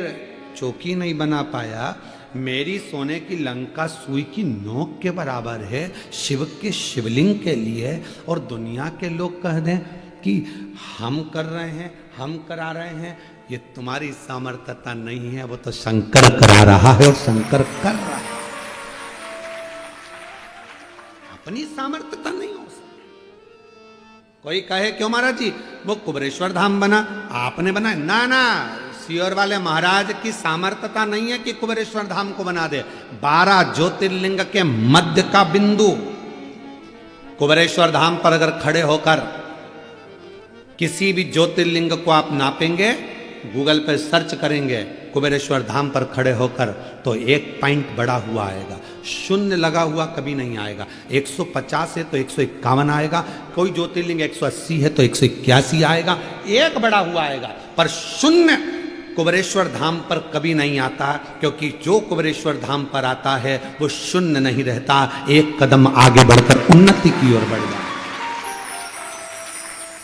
चौकी नहीं बना पाया, मेरी सोने की लंका सुई की नोक के बराबर है शिव के शिवलिंग के लिए, और दुनिया के लोग कह दें कि हम कर रहे हैं, हम करा रहे हैं, ये तुम्हारी सामर्थ्यता नहीं है, वो तो शंकर करा रहा है और शंकर कर रहा है, अपनी सामर्थ्यता नहीं हो सकती। कोई कहे क्यों महाराज जी वो कुबेरेश्वर धाम बना, आपने बनाया? ना, सियोर वाले महाराज की सामर्थ्यता नहीं है कि कुबेरेश्वर धाम को बना दे। 12 ज्योतिर्लिंग के मध्य का बिंदु कुबेरेश्वर धाम पर अगर खड़े होकर किसी भी ज्योतिर्लिंग को आप नापेंगे, गूगल पर सर्च करेंगे कुबेरेश्वर धाम पर खड़े होकर, तो 1 पॉइंट बड़ा हुआ आएगा, शून्य लगा हुआ कभी नहीं आएगा। 150 है तो 151 आएगा, कोई ज्योतिर्लिंग 180 है तो 181 आएगा, एक बड़ा हुआ आएगा, पर शून्य कुबेरेश्वर धाम पर कभी नहीं आता, क्योंकि जो कुबेरेश्वर धाम पर आता है वो शून्य नहीं रहता, एक कदम आगे बढ़कर उन्नति की ओर बढ़ जाता।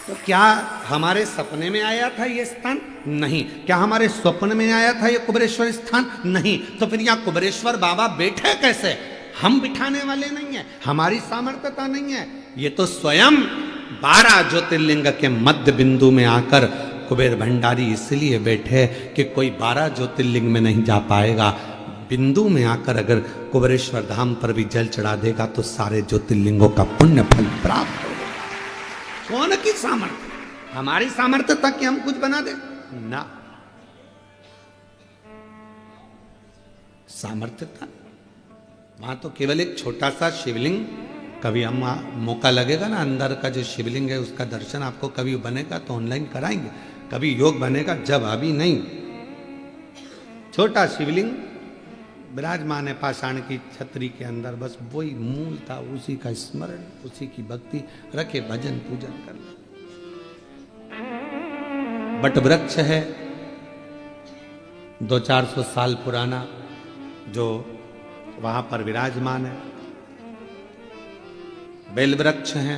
तो क्या हमारे सपने में आया था ये स्थान? नहीं। क्या हमारे स्वप्न में आया था ये कुबेरेश्वर स्थान? नहीं। तो फिर यहाँ कुबेरेश्वर बाबा बैठे कैसे? हम बिठाने वाले नहीं है, हमारी सामर्थ्यता नहीं है, ये तो स्वयं 12 ज्योतिर्लिंग के मध्य बिंदु में आकर कुबेर भंडारी इसलिए बैठे कि कोई 12 ज्योतिर्लिंग में नहीं जा पाएगा, बिंदु में आकर अगर कुबेरेश्वर धाम पर भी जल चढ़ा देगा तो सारे ज्योतिर्लिंगों का पुण्य फल प्राप्त होगा। कौन की सामर्थ्य? हमारी सामर्थ्य तक कि हम कुछ बना दे ना, सामर्थ्यता वहां तो केवल एक छोटा सा शिवलिंग, कभी हम मौका लगेगा ना, अंदर का जो शिवलिंग है उसका दर्शन आपको कभी बनेगा तो ऑनलाइन कराएंगे, कभी योग बनेगा, जब अभी नहीं। छोटा शिवलिंग विराजमान है पाषाण की छतरी के अंदर, बस वही मूल था, उसी का स्मरण, उसी की भक्ति रखे, भजन पूजन कर ले। बट वृक्ष है 200-400 साल पुराना जो वहां पर विराजमान है, बेल वृक्ष है,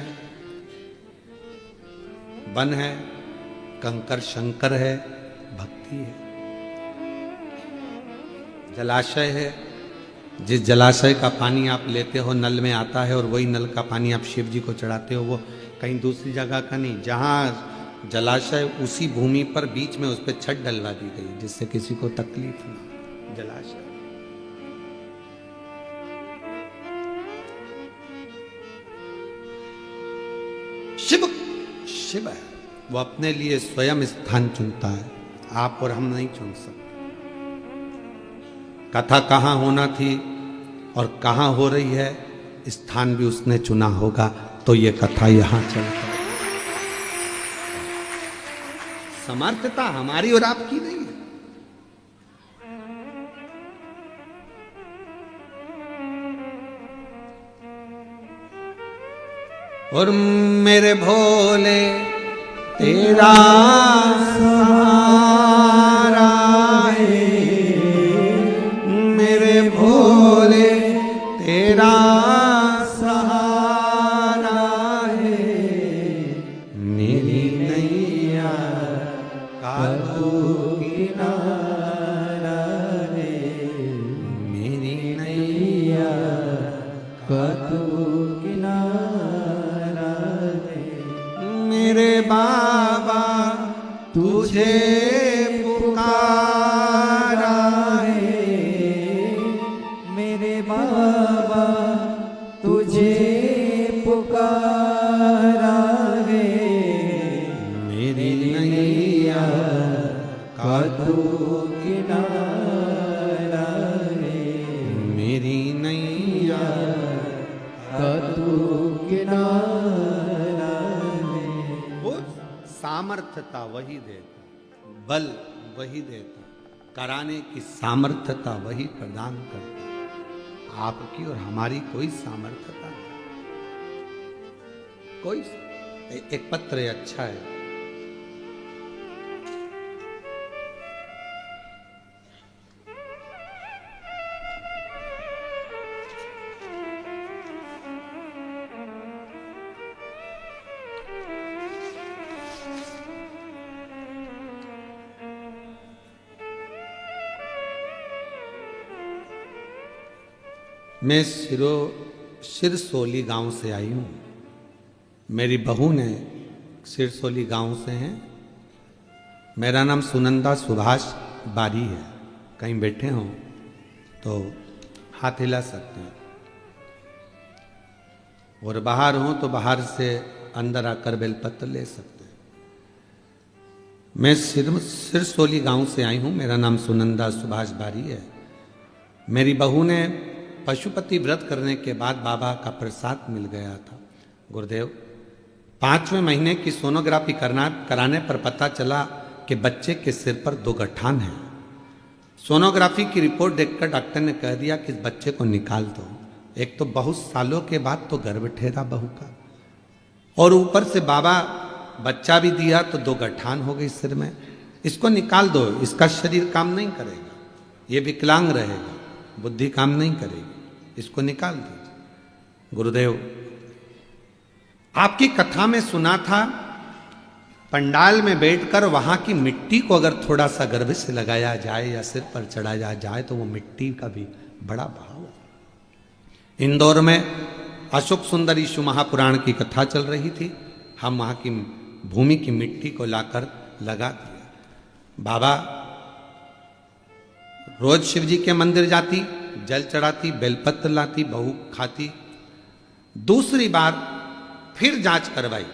वन है, कंकर शंकर है, भक्ति है, जलाशय है, जिस जलाशय का पानी आप लेते हो नल में आता है और वही नल का पानी आप शिव जी को चढ़ाते हो, वो कहीं दूसरी जगह का नहीं, जहाँ जलाशय उसी भूमि पर बीच में उस पर छत डलवा दी गई जिससे किसी को तकलीफ ना। जलाशय शिव है, वो अपने लिए स्वयं स्थान चुनता है, आप और हम नहीं चुन सकते। कथा कहाँ होना थी और कहाँ हो रही है, स्थान भी उसने चुना होगा, तो ये कथा यहां चलता है। समर्थता हमारी और आपकी नहीं है। और मेरे भोले तेरा सहारा है, मेरे भोले तेरा सहारा कादू किनारा रे मेरी नैया कदू किनारा रे मेरे बाबा तुझे पुकारा है मेरे बाबा तुझे पुकारा है मेरी नैया कदू किनारा रे मेरी नैया कदू किनारा रे वो सामर्थ्यता वही देता, बल वही देता, कराने की सामर्थ्यता वही प्रदान करता। आपकी और हमारी कोई सामर्थ्यता नहीं, कोई। एक पत्र अच्छा है, मैं सिरसोली गांव से आई हूँ। मेरी बहू ने सिरसोली गांव से हैं। मेरा नाम सुनंदा सुभाष बारी है। कहीं बैठे हों तो हाथ हिला सकते हैं, और बाहर हों तो बाहर से अंदर आकर बेलपत्र ले सकते हैं। मैं सिरसोली गांव से आई हूँ। मेरा नाम सुनंदा सुभाष बारी है। मेरी बहू ने पशुपति व्रत करने के बाद बाबा का प्रसाद मिल गया था। गुरुदेव, 5वें महीने की सोनोग्राफी कराने पर पता चला कि बच्चे के सिर पर 2 गठान हैं। सोनोग्राफी की रिपोर्ट देखकर डॉक्टर ने कह दिया कि इस बच्चे को निकाल दो। एक तो बहुत सालों के बाद तो गर्भ ठहरा बहू का, और ऊपर से बाबा बच्चा भी दिया तो 2 गठान हो गई सिर में। इसको निकाल दो, इसका शरीर काम नहीं करेगा, ये विकलांग रहेगा, बुद्धि काम नहीं करेगी, इसको निकाल दीजिए। गुरुदेव, आपकी कथा में सुना था पंडाल में बैठकर वहां की मिट्टी को अगर थोड़ा सा गर्भ से लगाया जाए या सिर पर चढ़ाया जाए तो वो मिट्टी का भी बड़ा भाव है। इंदौर में अशोक सुंदर ईशु महापुराण की कथा चल रही थी। हम वहां की भूमि की मिट्टी को लाकर लगा दिया। बाबा रोज शिव जी के मंदिर जाती, जल चढ़ाती, बेलपत्र लाती, बहू खाती। दूसरी बार फिर जांच करवाई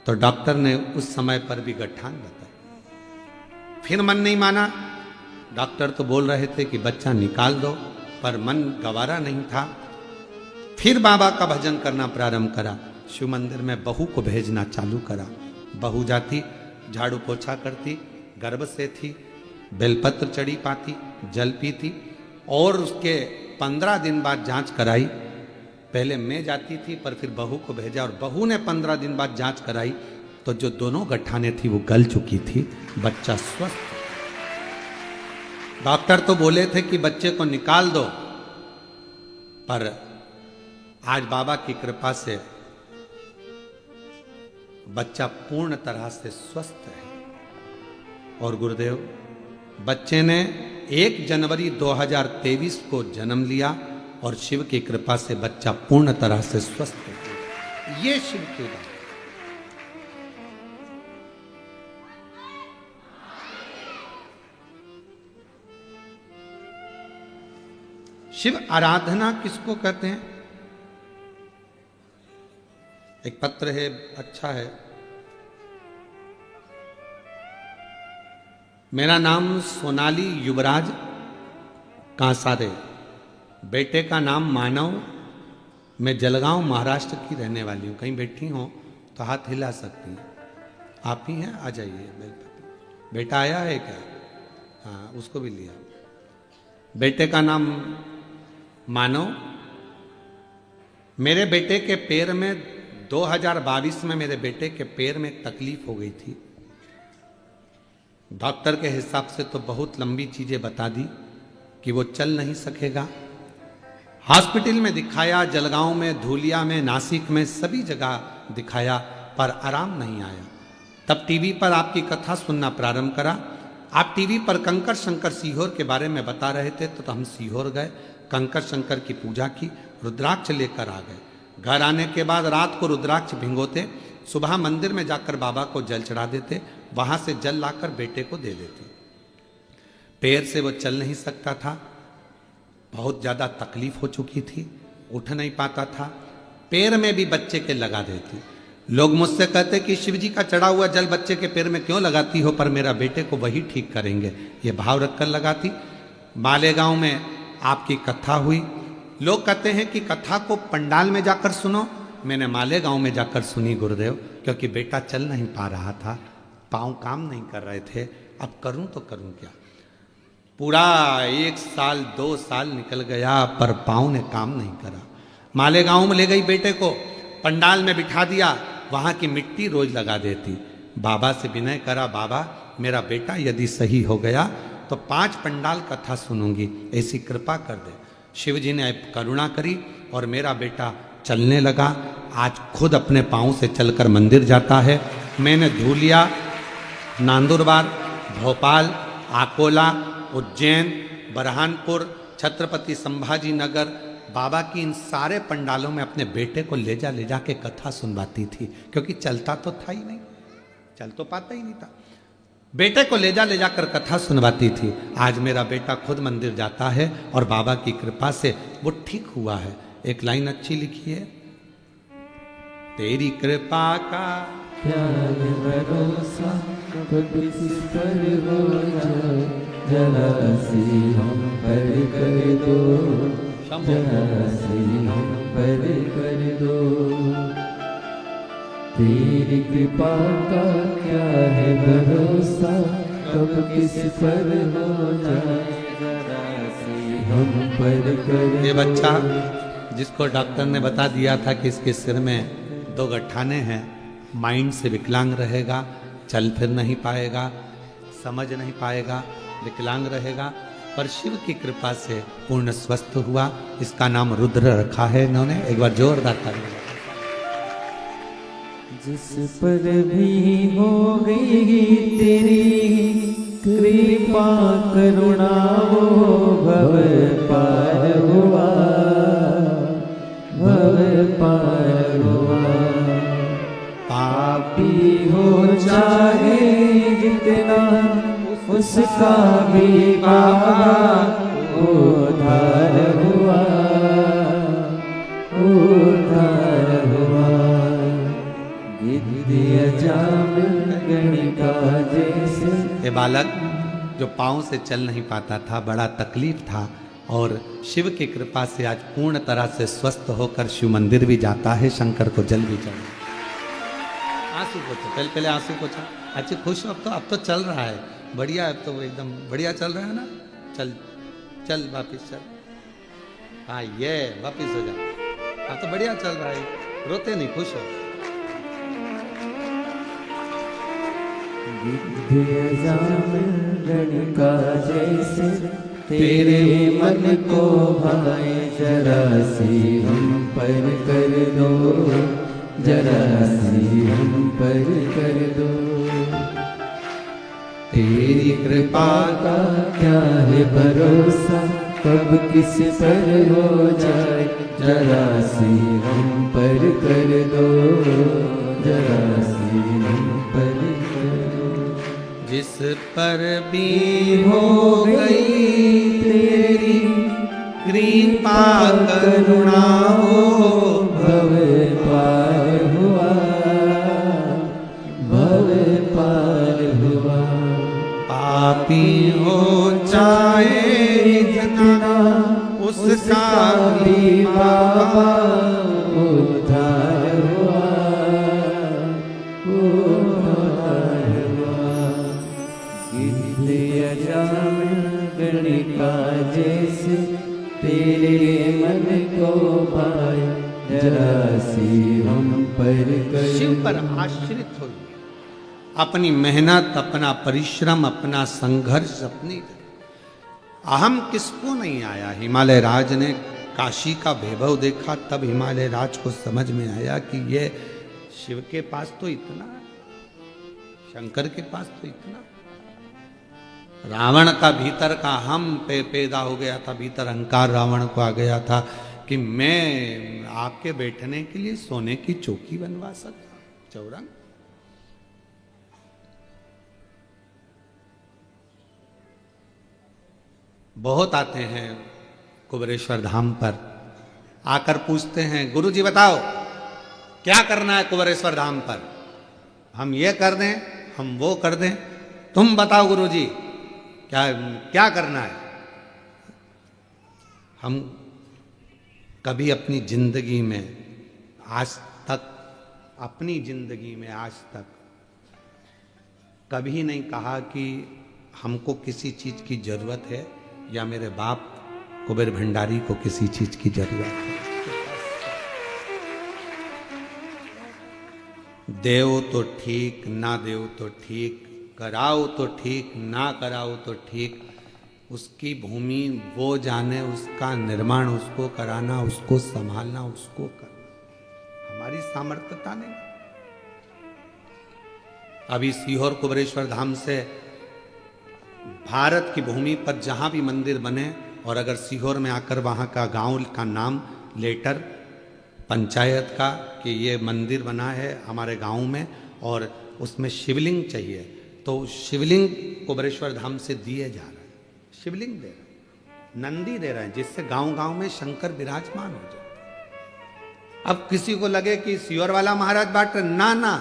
तो डॉक्टर ने उस समय पर भी गठान बताया। फिर मन नहीं माना। डॉक्टर तो बोल रहे थे कि बच्चा निकाल दो, पर मन गवारा नहीं था। फिर बाबा का भजन करना प्रारंभ करा, शिव मंदिर में बहू को भेजना चालू करा। बहू जाती, झाड़ू पोछा करती, गर्भ से थी, बेलपत्र चढ़ी पाती, जल पीती, और उसके 15 दिन बाद जांच कराई। पहले मैं जाती थी पर फिर बहू को भेजा, और बहू ने 15 दिन बाद जांच कराई तो जो दोनों गठाने थी वो गल चुकी थी, बच्चा स्वस्थ। डॉक्टर तो बोले थे कि बच्चे को निकाल दो, पर आज बाबा की कृपा से बच्चा पूर्ण तरह से स्वस्थ है। और गुरुदेव, बच्चे ने 1 जनवरी 2023 को जन्म लिया और शिव की कृपा से बच्चा पूर्ण तरह से स्वस्थ हो गया। ये शिव की बात। शिव आराधना किसको कहते हैं? एक पत्र है, अच्छा है। मेरा नाम सोनाली युवराज कांसारे, बेटे का नाम मानव। मैं जलगांव महाराष्ट्र की रहने वाली हूँ। कहीं बैठी हो तो हाथ हिला सकती हैं। आप ही हैं, आ जाइए। बेटा आया है क्या? हाँ, उसको भी लिया। बेटे का नाम मानव। मेरे बेटे के पैर में 2022 में मेरे बेटे के पैर में एक तकलीफ हो गई थी। डॉक्टर के हिसाब से तो बहुत लंबी चीजें बता दी कि वो चल नहीं सकेगा। हॉस्पिटल में दिखाया, जलगांव में, धूलिया में, नासिक में, सभी जगह दिखाया, पर आराम नहीं आया। तब टीवी पर आपकी कथा सुनना प्रारंभ करा। आप टीवी पर कंकर शंकर सीहोर के बारे में बता रहे थे, तो हम सीहोर गए, कंकर शंकर की पूजा की, रुद्राक्ष लेकर आ गए। घर आने के बाद रात को रुद्राक्ष भिंगोते, सुबह मंदिर में जाकर बाबा को जल चढ़ा देते, वहां से जल लाकर बेटे को दे देते। पैर से वो चल नहीं सकता था, बहुत ज्यादा तकलीफ हो चुकी थी, उठ नहीं पाता था। पैर में भी बच्चे के लगा देती। लोग मुझसे कहते कि शिव जी का चढ़ा हुआ जल बच्चे के पैर में क्यों लगाती हो, पर मेरा बेटे को वही ठीक करेंगे, ये भाव रखकर लगाती। मालेगांव में आपकी कथा हुई। लोग कहते हैं कि कथा को पंडाल में जाकर सुनो, मैंने मालेगांव में जाकर सुनी गुरुदेव, क्योंकि बेटा चल नहीं पा रहा था, पाँव काम नहीं कर रहे थे, अब करूं तो करूं क्या। पूरा 1 साल 2 साल निकल गया, पर पाँव ने काम नहीं करा। मालेगांव में ले गई बेटे को, पंडाल में बिठा दिया, वहां की मिट्टी रोज लगा देती। बाबा से विनय करा, बाबा मेरा बेटा यदि सही हो गया तो 5 पंडाल कथा सुनूंगी, ऐसी कृपा कर दे। शिव जी ने करुणा करी और मेरा बेटा चलने लगा। आज खुद अपने पाँव से चलकर मंदिर जाता है। मैंने धूलिया, नांदुरबार, भोपाल, आकोला, उज्जैन, बरहानपुर, छत्रपति संभाजी नगर, बाबा की इन सारे पंडालों में अपने बेटे को ले जा के कथा सुनवाती थी, क्योंकि चलता तो था ही नहीं, चल तो पाता ही नहीं था। बेटे को ले जाकर कथा सुनवाती थी। आज मेरा बेटा खुद मंदिर जाता है और बाबा की कृपा से वो ठीक हुआ है। एक लाइन अच्छी लिखी है, तेरी कृपा का क्या है भरोसा, कब किस पर हो जाए, जरा सी हम पर कर दो, जरा सी हम पर कर दो। तेरी कृपा का क्या है भरोसा, कब किस पर हो जाए, जरा सी हम पर कर दो। ये बच्चा जिसको डॉक्टर ने बता दिया था कि इसके सिर में 2 गठाने हैं, माइंड से विकलांग रहेगा, चल फिर नहीं पाएगा, समझ नहीं पाएगा, विकलांग रहेगा, पर शिव की कृपा से पूर्ण स्वस्थ हुआ। इसका नाम रुद्र रखा है इन्होंने। एक बार जोरदार ताली। जिस पर भी हो गई तेरी कृपा करुणा, वो भव पार हुआ, भव पार हुआ। पापी हो चाहे जितना, उसका भी बाबा उद्धार हुआ, उद्धार हुआ। गिद्ध जामिल गणिका जैसे। ये बालक जो पाँव से चल नहीं पाता था, बड़ा तकलीफ था, और शिव की कृपा से आज पूर्ण तरह से स्वस्थ होकर शिव मंदिर भी जाता है, शंकर को जल भी चढ़ा। आंसू पोछो, पहले आंसू पोछो। अच्छी खुश हो, अब तो चल रहा है, बढ़िया, अब तो एकदम बढ़िया चल रहा है ना। चल चल वापिस चल, हाँ ये वापिस हो जा, अब तो बढ़िया चल रहा है, रोते नहीं, खुश हो। गणिका जैसे तेरे मन को भाए, जरा सी हम पर कर दो, जरा सी हम पर कर दो। तेरी कृपा का क्या है भरोसा, कब किस पर हो जाए, जरा सी हम पर कर दो, जरा सी हम पर कर दो। जिस पर भी हो गई तेरी कृपा करुणा, हो भव पार हुआ, भव पार हुआ। पापी हो चाहे जितना, उसका भी बाबा उद्धार हुआ, उद्धार हुआ। गिद्ध जामिल गणिका जैसे तेरे मन को भाए, जरा सी हम पर कर। शिव पर आश्रित हो, अपनी मेहनत, अपना परिश्रम, अपना संघर्ष, अपनी अहम किसको नहीं आया। हिमालय राज ने काशी का वैभव देखा, तब हिमालय राज को समझ में आया कि ये शिव के पास तो इतना है। शंकर के पास तो इतना। रावण का भीतर का हम पैदा हो गया था, भीतर अहंकार रावण को आ गया था कि मैं आपके बैठने के लिए सोने की चौकी बनवा सकता, चौरंग। बहुत आते हैं कुबेरेश्वर धाम पर, आकर पूछते हैं गुरु जी बताओ क्या करना है कुबेरेश्वर धाम पर, हम ये कर दें, हम वो कर दें, तुम बताओ गुरु जी क्या क्या करना है। हम कभी अपनी जिंदगी में आज तक, अपनी जिंदगी में आज तक कभी नहीं कहा कि हमको किसी चीज की जरूरत है या मेरे बाप कुबेर भंडारी को किसी चीज की जरूरत है। देव तो ठीक, ना देव तो ठीक, कराओ तो ठीक, ना कराओ तो ठीक, उसकी भूमि वो जाने, उसका निर्माण उसको कराना, उसको संभालना, उसको करना, हमारी सामर्थ्यता नहीं। अभी सीहोर कुबेरेश्वर धाम से भारत की भूमि पर जहां भी मंदिर बने, और अगर सीहोर में आकर वहां का गांव का नाम लेटर पंचायत का कि ये मंदिर बना है हमारे गांव में और उसमें शिवलिंग चाहिए, तो शिवलिंग कुबेरेश्वर धाम से दिए जा रहे हैं, शिवलिंग दे रहे हैं, नंदी दे रहे हैं, जिससे गांव गांव में शंकर विराजमान हो जाए। अब किसी को लगे कि सीहोर वाला महाराज बांट रहे, ना ना,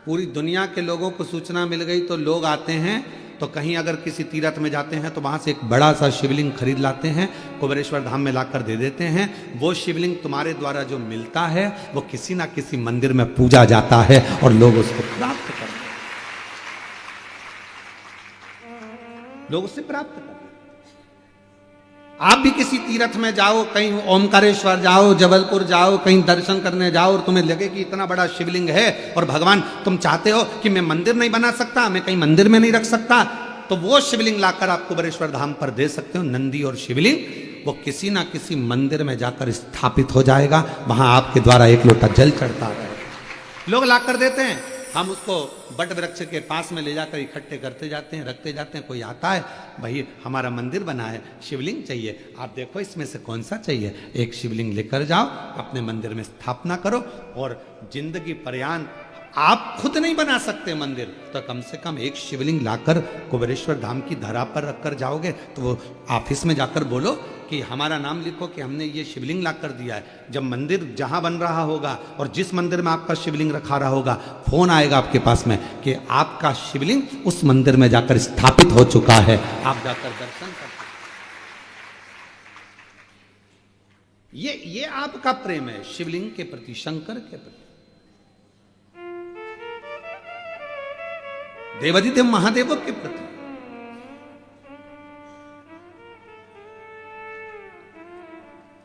पूरी दुनिया के लोगों को सूचना मिल गई तो लोग आते हैं। तो कहीं अगर किसी तीर्थ में जाते हैं तो वहां से एक बड़ा सा शिवलिंग खरीद लाते हैं, कुबेरेश्वर धाम में लाकर दे देते हैं। वो शिवलिंग तुम्हारे द्वारा जो मिलता है वो किसी ना किसी मंदिर में पूजा जाता है और लोग उसको प्राप्त करते हैं, लोग उससे प्राप्त करते हैं। आप भी किसी तीर्थ में जाओ, कहीं ओमकारेश्वर जाओ, जबलपुर जाओ, कहीं दर्शन करने जाओ और तुम्हें लगे कि इतना बड़ा शिवलिंग है और भगवान तुम चाहते हो कि मैं मंदिर नहीं बना सकता, मैं कहीं मंदिर में नहीं रख सकता, तो वो शिवलिंग लाकर आप कुबेरेश्वर धाम पर दे सकते हो। नंदी और शिवलिंग वो किसी ना किसी मंदिर में जाकर स्थापित हो जाएगा, वहां आपके द्वारा एक लोटा जल चढ़ता है, लोग लाकर देते हैं। हम उसको बट वृक्ष के पास में ले जाकर इकट्ठे करते जाते हैं, रखते जाते हैं। कोई आता है, भाई हमारा मंदिर बना है, शिवलिंग चाहिए, आप देखो इसमें से कौन सा चाहिए, एक शिवलिंग लेकर जाओ, अपने मंदिर में स्थापना करो। और जिंदगी पर्यान आप खुद नहीं बना सकते मंदिर, तो कम से कम एक शिवलिंग लाकर कुबेरेश्वर धाम की धरा पर रखकर जाओगे तो वो ऑफिस में जाकर बोलो कि हमारा नाम लिखो कि हमने ये शिवलिंग लाकर दिया है। जब मंदिर जहां बन रहा होगा और जिस मंदिर में आपका शिवलिंग रखा रहा होगा, फोन आएगा आपके पास में कि आपका शिवलिंग उस मंदिर में जाकर स्थापित हो चुका है, आप जाकर दर्शन कर सकते। ये आपका प्रेम है शिवलिंग के प्रति, शंकर के प्रति। देवादिदेव महादेव के प्रति।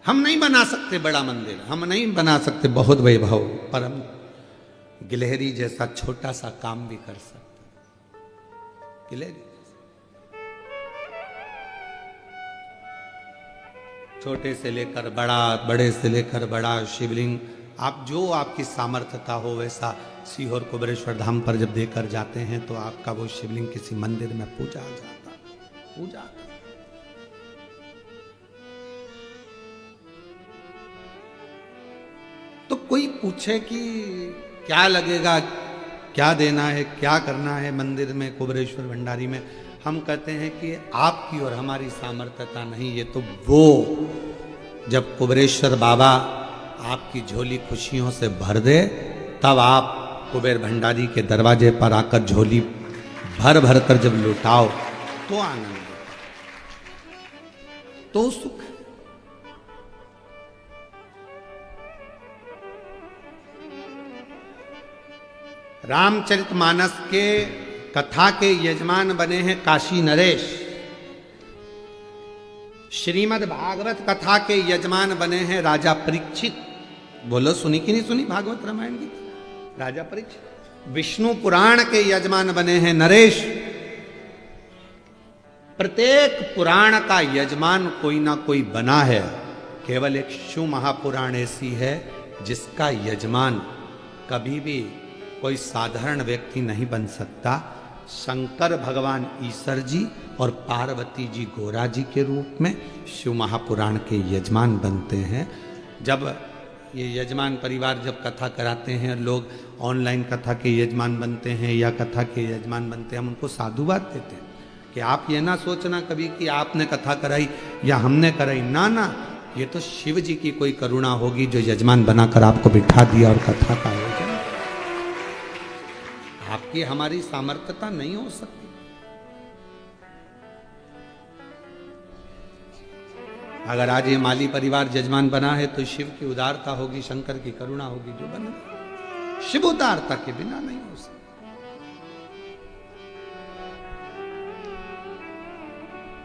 हम नहीं बना सकते बड़ा मंदिर, हम नहीं बना सकते बहुत वैभव, पर हम गिलहरी जैसा छोटा सा काम भी कर सकते। गिलहरी छोटे से लेकर बड़ा, बड़े से लेकर बड़ा शिवलिंग, आप जो आपकी सामर्थ्यता हो वैसा सीहोर कुबेरेश्वर धाम पर जब देकर जाते हैं तो आपका वो शिवलिंग किसी मंदिर में पूजा जाता, पूजा। तो कोई पूछे कि क्या लगेगा, क्या देना है, क्या करना है मंदिर में कुबेरेश्वर भंडारी में, हम कहते हैं कि आपकी और हमारी सामर्थ्यता नहीं, ये तो वो जब कुबेरेश्वर बाबा आपकी झोली खुशियों से भर दे तब आप कुबेर भंडारी के दरवाजे पर आकर झोली भर भर कर जब लुटाओ तो आनंद, तो सुख। रामचरितमानस के कथा के यजमान बने हैं काशी नरेश। श्रीमद् भागवत कथा के यजमान बने हैं राजा परीक्षित। बोलो सुनी कि नहीं सुनी भागवत रामायण की? राजा परीक्षित। विष्णु पुराण के यजमान बने हैं नरेश। प्रत्येक पुराण का यजमान कोई ना कोई बना है। केवल एक शिव महापुराण ऐसी है जिसका यजमान कभी भी कोई साधारण व्यक्ति नहीं बन सकता। शंकर भगवान ईश्वर जी और पार्वती जी गोरा जी के रूप में शिव महापुराण के यजमान बनते हैं। जब ये यजमान परिवार जब कथा कराते हैं, लोग ऑनलाइन कथा के यजमान बनते हैं या कथा के यजमान बनते हैं, हम उनको साधुवाद देते हैं कि आप ये ना सोचना कभी कि आपने कथा कराई या हमने कराई, ना ना, ये तो शिव जी की कोई करुणा होगी जो यजमान बनाकर आपको बिठा दिया और कथा का आयोजन। आपकी हमारी सामर्थ्यता नहीं हो सकती। अगर आज ये माली परिवार यजमान बना है तो शिव की उदारता होगी, शंकर की करुणा होगी जो बने। शिव उदारता के बिना नहीं हो सकता।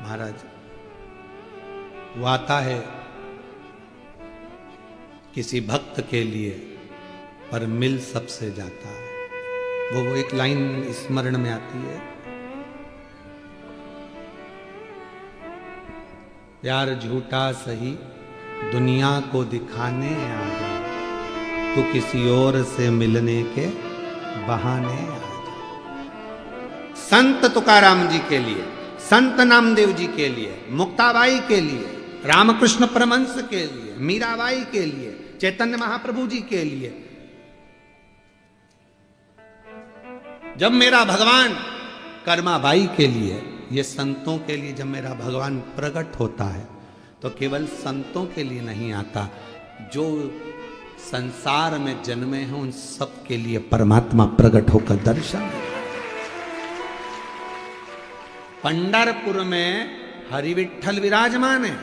महाराज वो आता है किसी भक्त के लिए पर मिल सबसे जाता है। वो एक लाइन स्मरण में आती है, प्यार झूठा सही दुनिया को दिखाने आ जा, तू किसी और से मिलने के बहाने आ जा। संत तुकाराम जी के लिए, संत नामदेव जी के लिए, मुक्ताबाई के लिए, रामकृष्ण परमहंस के लिए, मीराबाई के लिए, चैतन्य महाप्रभु जी के लिए, जब मेरा भगवान कर्माबाई के लिए, ये संतों के लिए जब मेरा भगवान प्रकट होता है तो केवल संतों के लिए नहीं आता, जो संसार में जन्मे हैं उन सब के लिए परमात्मा प्रकट होकर दर्शन देता है। पंढरपुर में हरि विठ्ठल विराजमान है,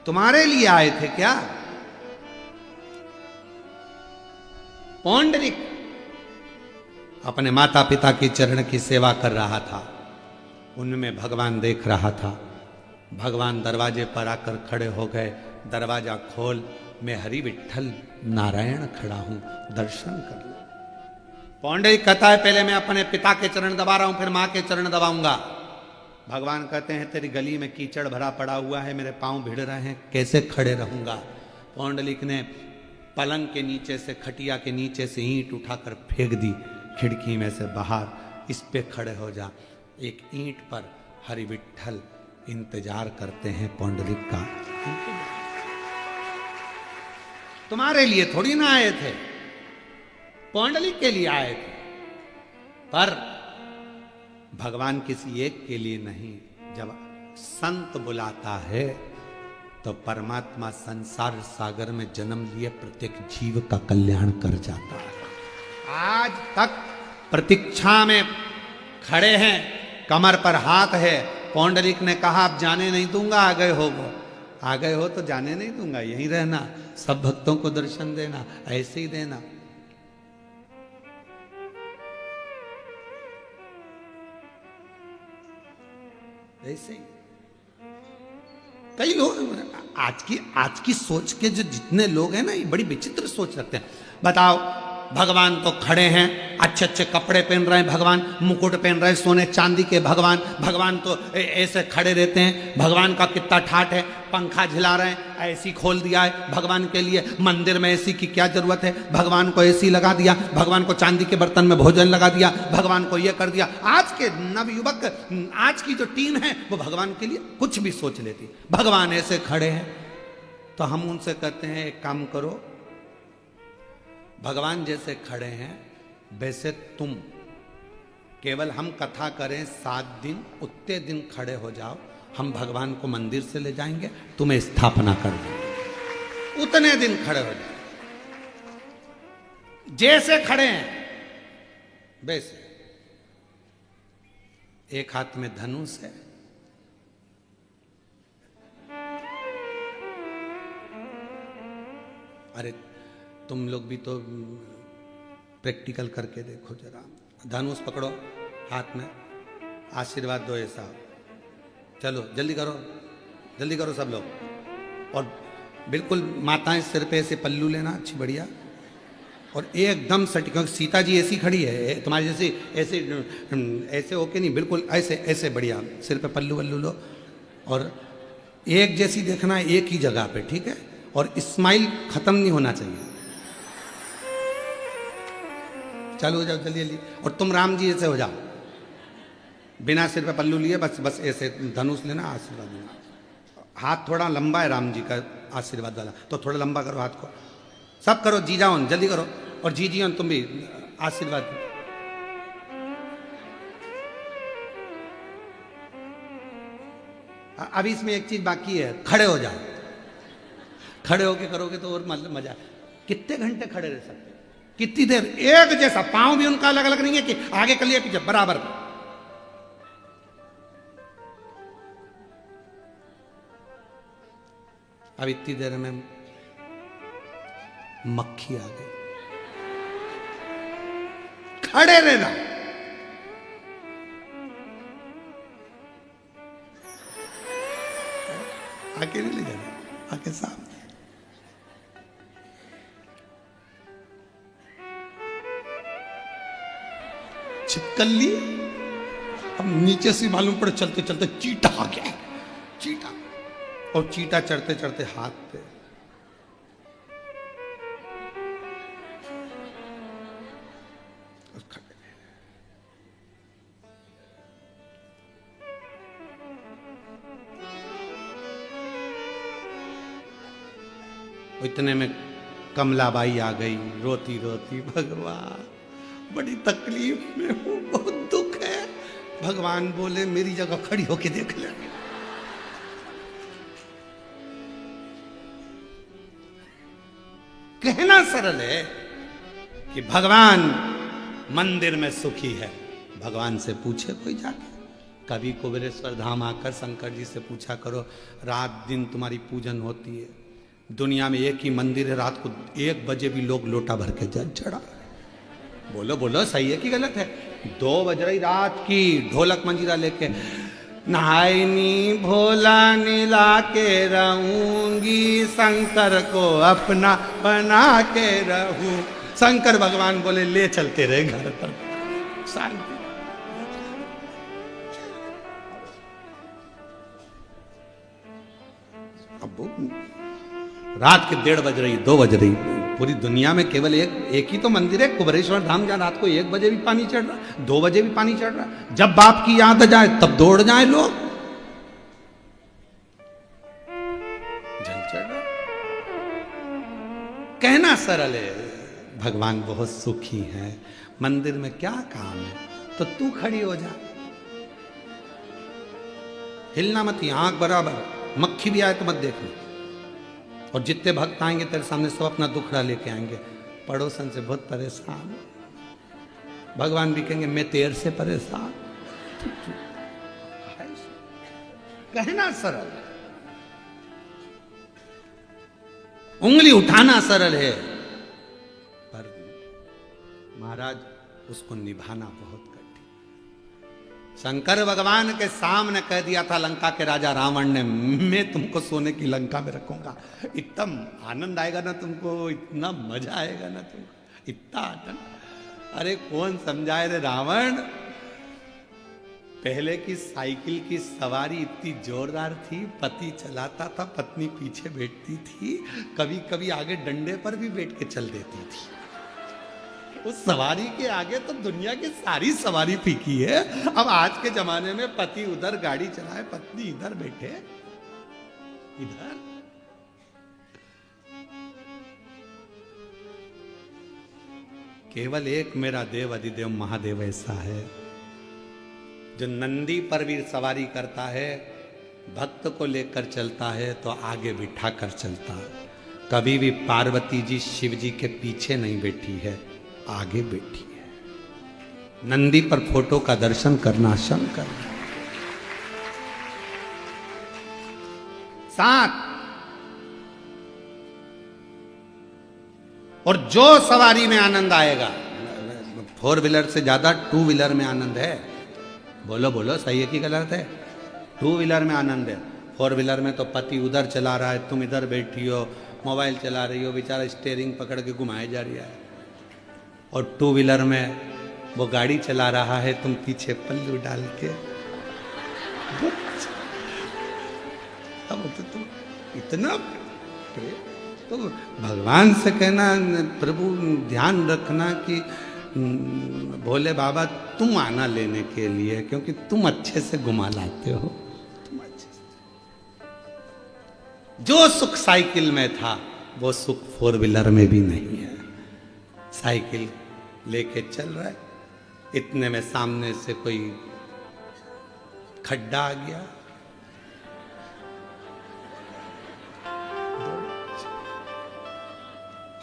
तुम्हारे लिए आए थे क्या? पौंडरिक अपने माता पिता की चरण की सेवा कर रहा था, उनमें भगवान देख रहा था। भगवान दरवाजे पर आकर खड़े हो गए, दरवाजा खोल, मैं हरि विठ्ठल नारायण खड़ा हूं, दर्शन कर ले। पौंडरिक कहता है पहले मैं अपने पिता के चरण दबा रहा हूं, फिर मां के चरण दबाऊंगा। भगवान कहते हैं तेरी गली में कीचड़ भरा पड़ा हुआ है, मेरे पांव भिड़ रहे हैं, कैसे खड़े रहूंगा। पौंडरिक ने पलंग के नीचे से, खटिया के नीचे से ईंट उठाकर फेंक दी खिड़की में से बाहर, इस पे खड़े हो जा। एक ईंट पर हरि विठ्ठल इंतजार करते हैं पौंडरिक का। तुम्हारे लिए थोड़ी ना आए थे, पौंडरिक के लिए आए थे, पर भगवान किसी एक के लिए नहीं। जब संत बुलाता है तो परमात्मा संसार सागर में जन्म लिए प्रत्येक जीव का कल्याण कर जाता है। आज तक प्रतीक्षा में खड़े हैं, कमर पर हाथ है। पौंडरिक ने कहा अब जाने नहीं दूंगा, आ गए हो वो, आ गए हो तो जाने नहीं दूंगा, यहीं रहना, सब भक्तों को दर्शन देना, ऐसे ही देना। ऐसे ही कई लोग आज की सोच के जो जितने लोग हैं ना, ये बड़ी विचित्र सोच रखते हैं। बताओ, भगवान तो खड़े हैं, अच्छे अच्छे कपड़े पहन रहे हैं, भगवान मुकुट पहन रहे हैं सोने चांदी के, भगवान तो ऐसे खड़े रहते हैं। भगवान का कितना ठाठ है, पंखा झिला रहे हैं, ऐसी खोल दिया है भगवान के लिए। मंदिर में एसी की क्या जरूरत है, भगवान को एसी लगा दिया, भगवान को चांदी के बर्तन में भोजन लगा दिया, भगवान को ये कर दिया। आज के नवयुवक, आज की जो टीम है वो भगवान के लिए कुछ भी सोच लेती। भगवान ऐसे खड़े हैं तो हम उनसे कहते हैं एक काम करो, भगवान जैसे खड़े हैं वैसे तुम, केवल हम कथा करें 7 दिन, उतने दिन खड़े हो जाओ, हम भगवान को मंदिर से ले जाएंगे, तुम्हें स्थापना कर देंगे। उतने दिन खड़े हो जाओ, जैसे खड़े हैं वैसे। एक हाथ में धनुष है, अरे तुम लोग भी तो प्रैक्टिकल करके देखो जरा। धनुष पकड़ो हाथ में, आशीर्वाद दो ऐसा। चलो जल्दी करो सब लोग। और बिल्कुल माताएं सिर पे ऐसे पल्लू लेना, अच्छी बढ़िया, और एकदम सटीक। सीता जी ऐसी खड़ी है तुम्हारी जैसे, ऐसे होके नहीं, बिल्कुल ऐसे बढ़िया सिर पे पल्लू वल्लू लो, और एक जैसी देखना है एक ही जगह पे, ठीक है। और स्माइल खत्म नहीं होना चाहिए, चालू हो जाओ जल्दी जल्दी। और तुम राम जी ऐसे हो जाओ, बिना सिर पे पल्लू लिए, बस बस ऐसे धनुष लेना, आशीर्वाद लेना। हाथ थोड़ा लंबा है राम जी का आशीर्वाद वाला, तो थोड़ा लंबा करो हाथ को। सब करो, जी जाओ जल्दी करो। और जी जी तुम भी आशीर्वाद दो। अभी इसमें एक चीज बाकी है, खड़े हो जाओ। खड़े होके करोगे तो और मतलब मजा। कितने घंटे खड़े रह सकते, कितनी देर एक जैसा, पांव भी उनका अलग अलग नहीं है कि आगे कर लिया पीछे, बराबर। अब इतनी देर में मक्खी आ गई, खड़े रहना। आके नहीं ले जाना, आके सामने। चिपकल ली। अब नीचे से मालूम पड़े चलते चलते चीटा आ गया, चीटा। और चीटा चढ़ते चढ़ते हाथ पे। इतने में कमलाबाई आ गई रोती रोती, भगवान बड़ी तकलीफ में हूं, बहुत दुख है। भगवान बोले मेरी जगह खड़ी होके देख ले। कहना सरल है कि भगवान मंदिर में सुखी है। भगवान से पूछे कोई जाके, कभी कुबेरेश्वर धाम आकर शंकर जी से पूछा करो, रात दिन तुम्हारी पूजन होती है, दुनिया में एक ही मंदिर है, रात को 1 बजे भी लोग लोटा भर के जल चढ़ा। बोलो बोलो सही है कि गलत है? 2 बज रही रात की, ढोलक मंजीरा लेके, नहायनी भोला नीला के रहूंगी, शंकर को अपना बना के रहूं। शंकर भगवान बोले ले चलते रहे घर पर, शांति। अब रात के 1:30 बज रही, 2 बज रही, पूरी दुनिया में केवल एक ही तो मंदिर है कुबेरेश्वर धाम, जहां रात को 1 बजे भी पानी चढ़ रहा, 2 बजे भी पानी चढ़ रहा। जब बाप की याद आ जाए तब दौड़ जाए लोग, जल चढ़ रहा। कहना सरल है, भगवान बहुत सुखी है, मंदिर में क्या काम है? तो तू खड़ी हो जा, हिलना मत, आंख बराबर, मक्खी भी आए तो मत देखना। और जितने भक्त आएंगे तेरे सामने सब अपना दुखड़ा लेके आएंगे। पड़ोसन से बहुत परेशान, भगवान भी कहेंगे मैं तेरे से परेशान। कहना सरल, उंगली उठाना सरल है, पर महाराज उसको निभाना बहुत कठिन। शंकर भगवान के सामने कह दिया था लंका के राजा रावण ने, मैं तुमको सोने की लंका में रखूंगा, इतना आनंद आएगा ना तुमको, इतना मजा आएगा ना तुमको, इतना आनंद। अरे कौन समझाए रे रावण, पहले की साइकिल की सवारी इतनी जोरदार थी, पति चलाता था, पत्नी पीछे बैठती थी, कभी कभी आगे डंडे पर भी बैठ के चल देती थी। उस सवारी के आगे तो दुनिया की सारी सवारी फीकी है। अब आज के जमाने में पति उधर गाड़ी चलाए, पत्नी इधर बैठे, इधर। केवल एक मेरा देव अधिदेव महादेव ऐसा है जो नंदी पर भी सवारी करता है, भक्त को लेकर चलता है तो आगे बिठा कर चलता। कभी भी पार्वती जी शिव जी के पीछे नहीं बैठी है, आगे बैठी है। नंदी पर फोटो का दर्शन करना शंकर। 7 और जो सवारी में आनंद आएगा, 4 व्हीलर से ज्यादा 2 व्हीलर में आनंद है। बोलो बोलो सही है कि गलत है? 2 व्हीलर में आनंद है। 4 व्हीलर में तो पति उधर चला रहा है, तुम इधर बैठी हो, मोबाइल चला रही हो, बेचारा स्टीयरिंग पकड़ के घुमाए जा रही है। और 2 व्हीलर में वो गाड़ी चला रहा है, तुम पीछे पल्लू डाल के। अब तो इतना तो भगवान से कहना, प्रभु ध्यान रखना कि भोले बाबा तुम आना लेने के लिए, क्योंकि तुम अच्छे से घुमा लाते हो, तुम अच्छे से। जो सुख साइकिल में था वो सुख फोर व्हीलर में भी नहीं है। साइकिल लेके चल रहा है, इतने में सामने से कोई खड्डा आ गया,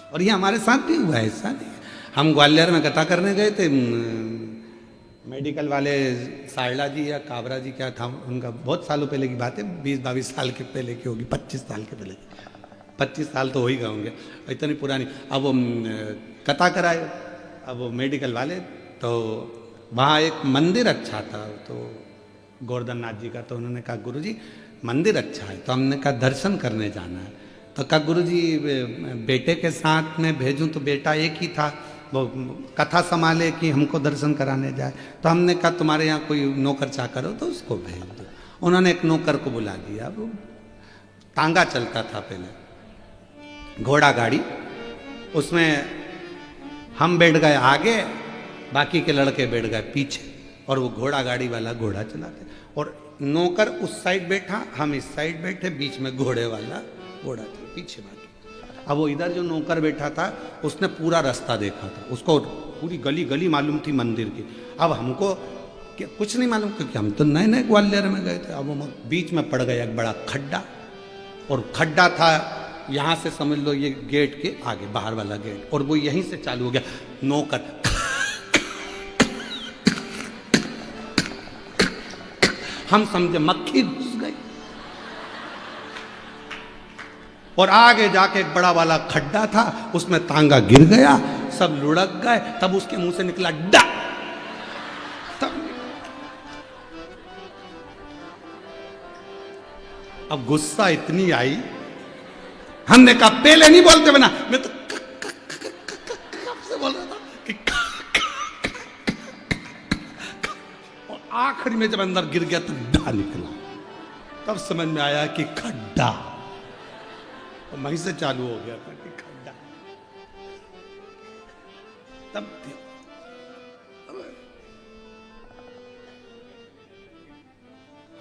और ये हमारे साथ भी हुआ है, ऐसा नहीं। हम ग्वालियर में कथा करने गए थे, मेडिकल वाले सारला जी या काबरा जी क्या था उनका, बहुत सालों पहले की बात है, 20-22 साल के पहले की होगी, 25 साल के पहले, 25 साल तो हो ही गए होंगे, इतनी पुरानी। अब वो कथा कराए, अब वो मेडिकल वाले, तो वहाँ एक मंदिर अच्छा था, तो गोवर्धन नाथ जी का, तो उन्होंने कहा गुरुजी मंदिर अच्छा है, तो हमने कहा दर्शन करने जाना है। तो कहा गुरुजी बेटे के साथ में भेजूं, तो बेटा एक ही था, वो कथा संभाले कि हमको दर्शन कराने जाए। तो हमने कहा तुम्हारे यहाँ कोई नौकर चाकर हो तो उसको भेज दो। उन्होंने एक नौकर को बुला दिया, वो तांगा चलता था पहले, घोड़ा गाड़ी, उसमें हम बैठ गए आगे, बाकी के लड़के बैठ गए पीछे, और वो घोड़ा गाड़ी वाला घोड़ा चलाते, और नौकर उस साइड बैठा, हम इस साइड बैठे, बीच में घोड़े वाला घोड़ा था, पीछे बाकी। अब वो इधर जो नौकर बैठा था उसने पूरा रास्ता देखा था, उसको पूरी गली गली मालूम थी मंदिर की। अब हमको कुछ नहीं मालूम, क्योंकि हम तो नए नए ग्वालियर में गए थे। अब वो बीच में पड़ गया एक बड़ा खड्डा, और खड्डा था यहाँ से समझ लो ये गेट के आगे, बाहर वाला गेट, और वो यहीं से चालू हो गया। नौकर हम समझे मक्खी घुस गई, और आगे जाके एक बड़ा वाला खड्डा था, उसमें तांगा गिर गया, सब लुढ़क गए। तब उसके मुंह से निकला डा, तब अब गुस्सा इतनी आई, हमने कहा पहले नहीं बोलते बना, मैं तो कब से बोल रहा था कि और आखिरी में जब अंदर गिर गया तो डा निकला, तब समझ में आया कि खड्डा, और वहीं से चालू हो गया था कि खड्डा। तब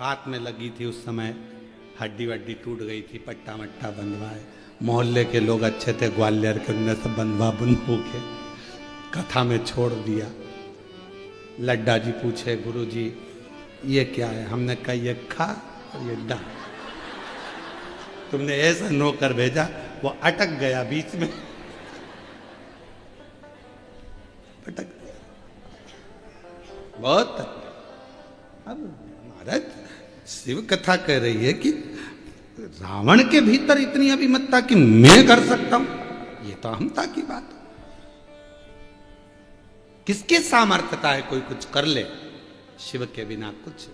हाथ में लगी थी उस समय, हड्डी वड्डी टूट गई थी, पट्टा मट्टा बंधवाए, मोहल्ले के लोग अच्छे थे ग्वालियर के, उनने सब बंधवा बंधू के कथा में छोड़ दिया। लड्डा जी पूछे गुरुजी ये क्या है, हमने कहा ये खा और ये डा। तुमने ऐसा नौकर भेजा, वो अटक गया बीच में, अटक गया बहुत। अब महाराज शिव कथा कह रही है कि रावण के भीतर इतनी अभिमतता कि मैं कर सकता हूं, ये तो अहमता की बात है। किसके सामर्थ्यता है कोई कुछ कर ले, शिव के बिना कुछ,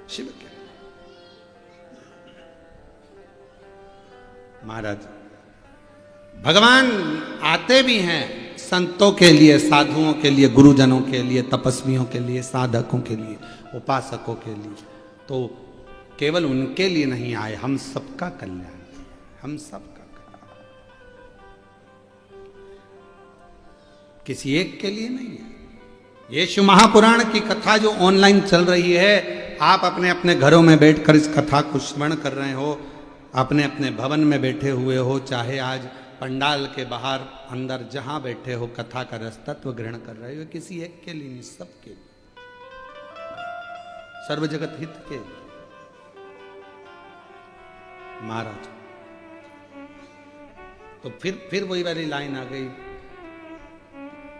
शिव के। महाराज भगवान आते भी हैं संतों के लिए, साधुओं के लिए, गुरुजनों के लिए, तपस्वियों के लिए, साधकों के लिए, उपासकों के लिए, तो केवल उनके लिए नहीं आए, हम सबका कल्याण, हम सबका कल्याण, किसी एक के लिए नहीं है। ये शिव महापुराण की कथा जो ऑनलाइन चल रही है, आप अपने अपने घरों में बैठकर इस कथा को स्मरण कर रहे हो, अपने अपने भवन में बैठे हुए हो, चाहे आज पंडाल के बाहर अंदर जहां बैठे हो, कथा का रसतत्व ग्रहण कर रहे हो, किसी एक के लिए नहीं, सबके लिए, सर्व जगत हित के लिए। महाराज तो फिर वही वाली लाइन आ गई,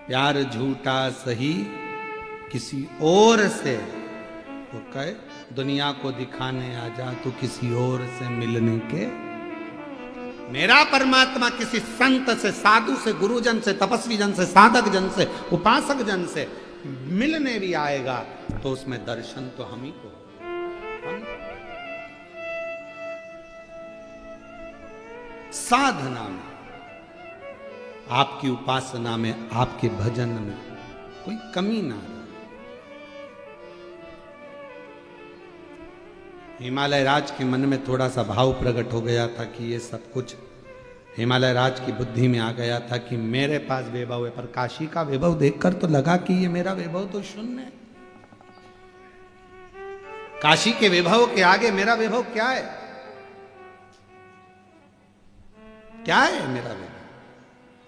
प्यार झूठा सही किसी और से, वो कहे दुनिया को दिखाने आ जा तो किसी और से मिलने के। मेरा परमात्मा किसी संत से, साधु से, गुरुजन से, तपस्वी जन से, साधक जन से, उपासक जन से मिलने भी आएगा तो उसमें दर्शन तो हम ही को, हम साधना में, आपकी उपासना में, आपके भजन में कोई कमी ना रहे। हिमालय राज के मन में थोड़ा सा भाव प्रकट हो गया था कि ये सब कुछ हिमालय राज की बुद्धि में आ गया था कि मेरे पास वैभव है, पर काशी का वैभव देखकर तो लगा कि ये मेरा वैभव तो शून्य है। काशी के वैभव के आगे मेरा वैभव क्या है? क्या है मेरा वैभव?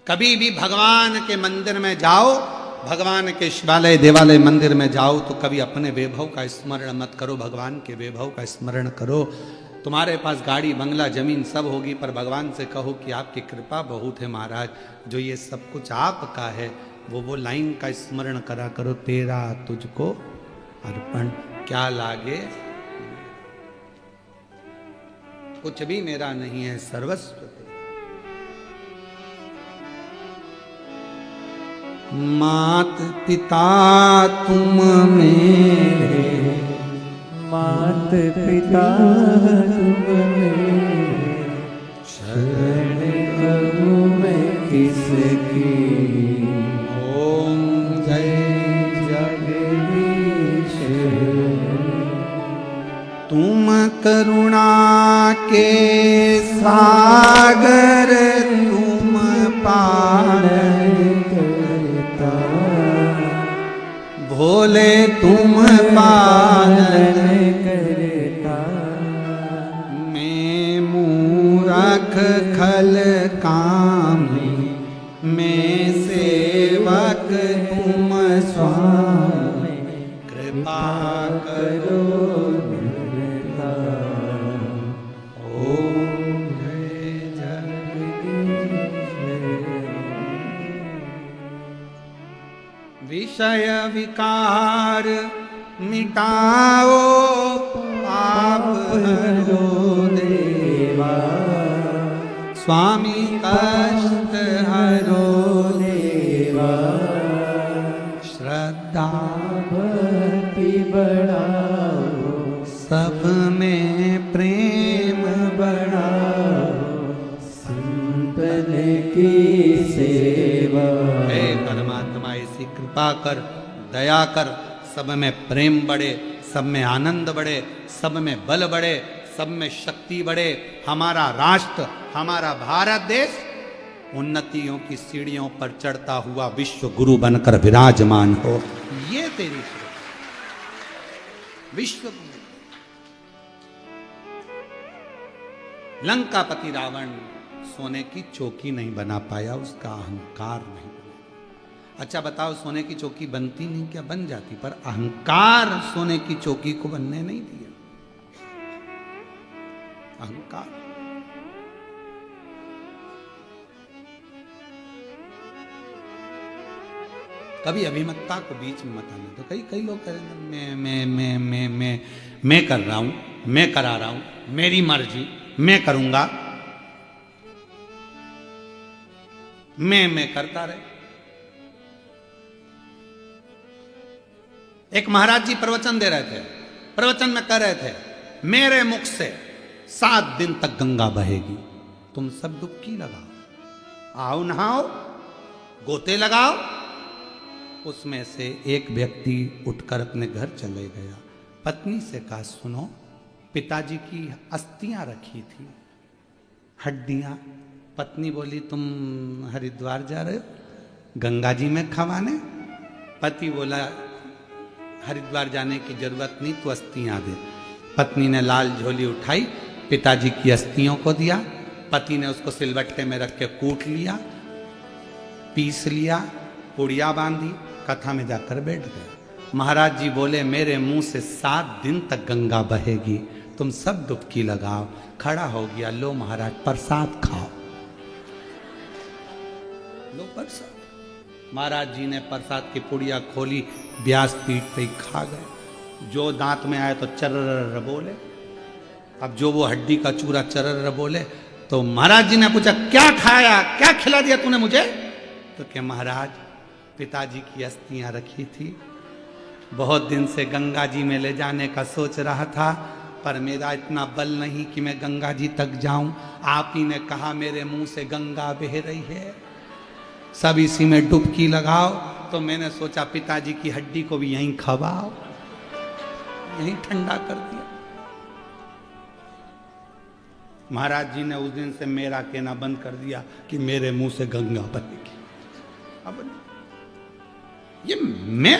कभी भी भगवान के मंदिर में जाओ, भगवान के शिवालय देवालय मंदिर में जाओ तो कभी अपने वैभव का स्मरण मत करो, भगवान के वैभव का स्मरण करो। तुम्हारे पास गाड़ी बंगला जमीन सब होगी, पर भगवान से कहो कि आपकी कृपा बहुत है महाराज, जो ये सब कुछ आपका है। वो लाइन का स्मरण करा करो, तेरा तुझको अर्पण, क्या लागे कुछ भी मेरा नहीं है, सर्वस्व तेरा। मात पिता तुम मेरे, मात पिता तुम मेरे, शरण कहूँ मैं किसकी। ओम जय जगदीश, तुम करुणा के सागर, तुम पालन करता, भोले तुम पालन करता। मैं मूरख खल कामी, मैं सेवक तुम स्वामी, कृपा करो करता। ओम जय जगदीश। विषय विकार मिटाओ, पाप हरो देवा, स्वामी कष्ट हरो देवा। श्रद्धा भक्ति बढ़ाओ, सब में प्रेम बढ़ाओ, संतन की सेवा। हे परमात्मा ऐसी कृपा कर, दया कर, सब में प्रेम बढ़े, सब में आनंद बढ़े, सब में बल बढ़े, सब में शक्ति बढ़े। हमारा राष्ट्र, हमारा भारत देश उन्नतियों की सीढ़ियों पर चढ़ता हुआ विश्व गुरु बनकर विराजमान हो, ये तेरी विश्व गुरु। लंकापति रावण सोने की चौकी नहीं बना पाया, उसका अहंकार नहीं बना। अच्छा बताओ, सोने की चौकी बनती नहीं क्या? बन जाती, पर अहंकार सोने की चौकी को बनने नहीं दिया। अहंकार। कभी अभिमतता को बीच में मत आने दो। कई लोग कह रहे हैं मैं कर रहा हूं, मैं करा रहा हूं, मेरी मर्जी, मैं करूंगा, मैं करता रहे। एक महाराज जी प्रवचन दे रहे थे, प्रवचन में कह रहे थे, मेरे मुख से 7 दिन तक गंगा बहेगी, तुम सब डुबकी लगाओ, आओ नहाओ, गोते लगाओ। उसमें से एक व्यक्ति उठकर अपने घर चले गया। पत्नी से कहा, सुनो, पिताजी की अस्थियां रखी थी, हड्डियां। पत्नी बोली, तुम हरिद्वार जा रहे हो गंगा जी में खवाने? पति बोला, हरिद्वार जाने की जरूरत नहीं, तू अस्थियां दे। पत्नी ने लाल झोली उठाई, पिताजी की अस्थियों को दिया। पति ने उसको सिलबट्टे में रख के कूट लिया, पीस लिया, पुड़िया बांधी, कथा में जाकर बैठ गया। महाराज जी बोले, मेरे मुंह से 7 दिन तक गंगा बहेगी, तुम सब डुबकी लगाओ। खड़ा हो गया, लो महाराज प्रसाद खाओ, लो प्रसाद। महाराज जी ने प्रसाद की पुड़िया खोली, व्यास पीठ पे ही खा गए। जो दांत में आए तो चर्र बोले। अब जो वो हड्डी का चूरा चर्र बोले, तो महाराज जी ने पूछा, क्या खाया, क्या खिला दिया तूने मुझे? तो क्या महाराज, पिताजी की अस्थियां रखी थी, बहुत दिन से गंगा जी में ले जाने का सोच रहा था, पर मेरा इतना बल नहीं कि मैं गंगा जी तक जाऊं। आप ही ने कहा मेरे मुंह से गंगा बह रही है, सब इसी में डुबकी लगाओ, तो मैंने सोचा पिताजी की हड्डी को भी यहीं खवाओ, यहीं ठंडा कर दिया। महाराज जी ने उस दिन से मेरा कहना बंद कर दिया कि मेरे मुंह से गंगा बनेगी। अब ये मैं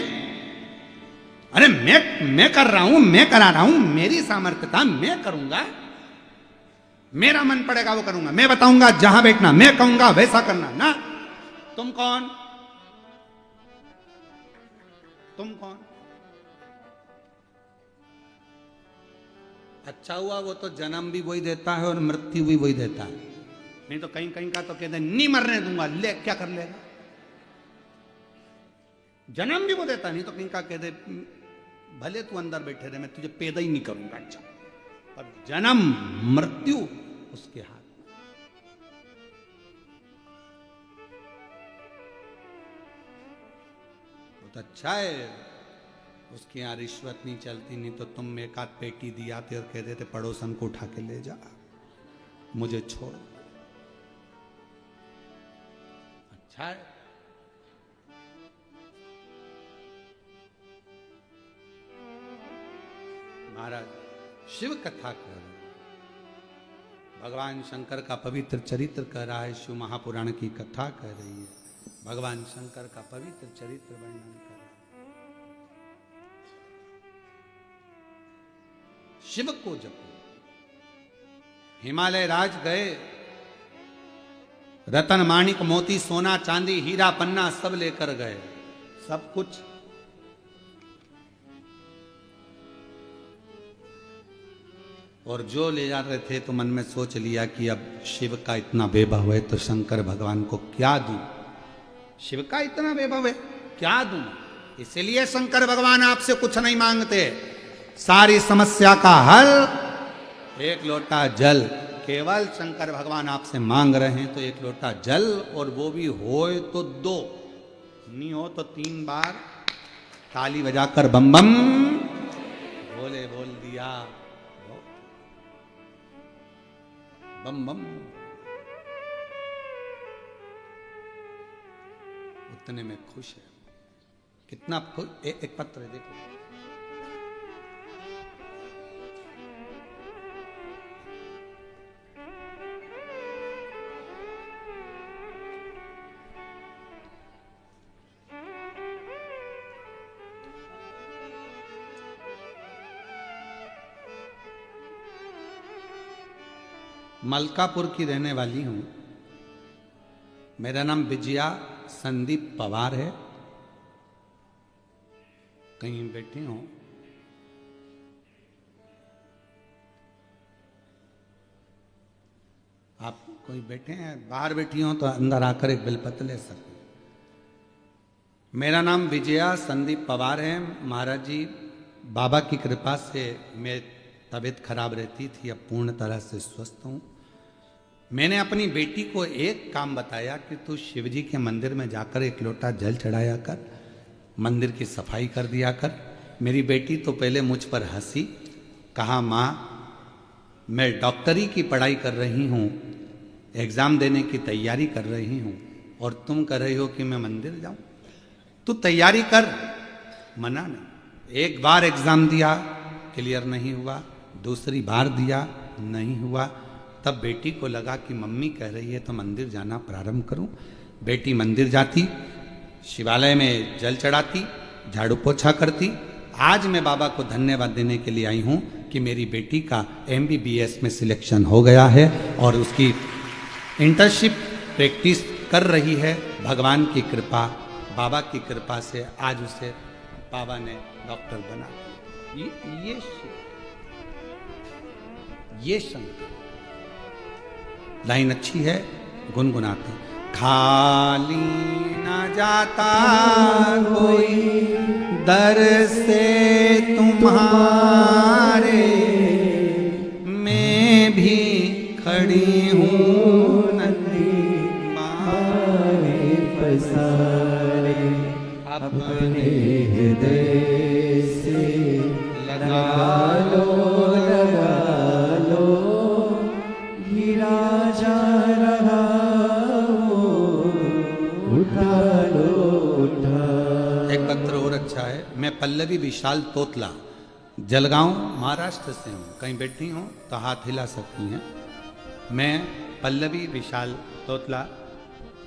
कर रहा हूं, मैं करा रहा हूं, मेरी सामर्थ्यता, मैं करूंगा, मेरा मन पड़ेगा वो करूंगा, मैं बताऊंगा जहां बैठना, मैं कहूंगा वैसा करना ना। तुम कौन? तुम कौन? अच्छा हुआ वो तो जन्म भी वही देता है और मृत्यु भी वही देता है, नहीं तो कहीं कहीं का तो कहते नहीं मरने दूंगा, ले क्या कर लेगा। जन्म भी वो देता, नहीं तो कहीं का कहते भले तू अंदर बैठे रहे, मैं तुझे पैदा ही नहीं करूंगा। अच्छा, और जन्म मृत्यु उसके हाथ में। बहुत अच्छा है उसके यहाँ रिश्वत नहीं चलती, नहीं तो तुम एक आध पेटी दिया थे और कह देते पड़ोसन को उठा के ले जा, मुझे छोड़। अच्छा है। महाराज शिव कथा कर रहे, भगवान शंकर का पवित्र चरित्र कह रहा है, शिव महापुराण की कथा कह रही है, भगवान शंकर का पवित्र चरित्र वर्णन कर रहा है। शिव को जपो। हिमालय राज गए, रतन माणिक मोती सोना चांदी हीरा पन्ना सब लेकर गए, सब कुछ। और जो ले जा रहे थे तो मन में सोच लिया कि अब शिव का इतना वैभव है तो शंकर भगवान को क्या दूं, शिव का इतना वैभव है क्या दूं। इसलिए शंकर भगवान आपसे कुछ नहीं मांगते, सारी समस्या का हल एक लोटा जल। केवल शंकर भगवान आपसे मांग रहे हैं तो एक लोटा जल, और वो भी होए तो 2, नहीं हो तो 3 बार ताली बजाकर बम बम बोले, बोल दिया बम बम, उतने में खुश है। कितना खुश। एक पत्र है देखो, मलकापुर की रहने वाली हूं। मेरा नाम विजया संदीप पवार है। कहीं बैठी हूं, आप कोई बैठे हैं, बाहर बैठी हो तो अंदर आकर एक बेलपत्र ले सकते। मेरा नाम विजया संदीप पवार है। महाराज जी बाबा की कृपा से मैं तबीयत खराब रहती थी, अब पूर्ण तरह से स्वस्थ हूँ। मैंने अपनी बेटी को एक काम बताया कि तू शिवजी के मंदिर में जाकर एक लोटा जल चढ़ाया कर, मंदिर की सफाई कर दिया कर। मेरी बेटी तो पहले मुझ पर हंसी, कहा माँ मैं डॉक्टरी की पढ़ाई कर रही हूँ, एग्ज़ाम देने की तैयारी कर रही हूँ, और तुम कह रही हो कि मैं मंदिर जाऊँ। तू तैयारी कर, मना नहीं। एक बार एग्ज़ाम दिया, क्लियर नहीं हुआ, दूसरी बार दिया, नहीं हुआ। तब बेटी को लगा कि मम्मी कह रही है तो मंदिर जाना प्रारंभ करूं। बेटी मंदिर जाती, शिवालय में जल चढ़ाती, झाड़ू पोछा करती। आज मैं बाबा को धन्यवाद देने के लिए आई हूं कि मेरी बेटी का MBBS में सिलेक्शन हो गया है और उसकी इंटर्नशिप प्रैक्टिस कर रही है। भगवान की कृपा, बाबा की कृपा से आज उसे बाबा ने डॉक्टर बना दिया। ये शंकर। लाइन अच्छी है, गुनगुनाते। खाली न जाता कोई दर से तुम्हारे, मैं भी खड़ी हूँ नंदी मारे पसारे, अपने हृदय से लगा लो, जा रहा हो, उठा लो, उठा। एक पत्र और अच्छा है। मैं पल्लवी विशाल तोतला, जलगांव महाराष्ट्र से हूँ। कहीं बैठी हूँ तो हाथ हिला सकती हैं। मैं पल्लवी विशाल तोतला,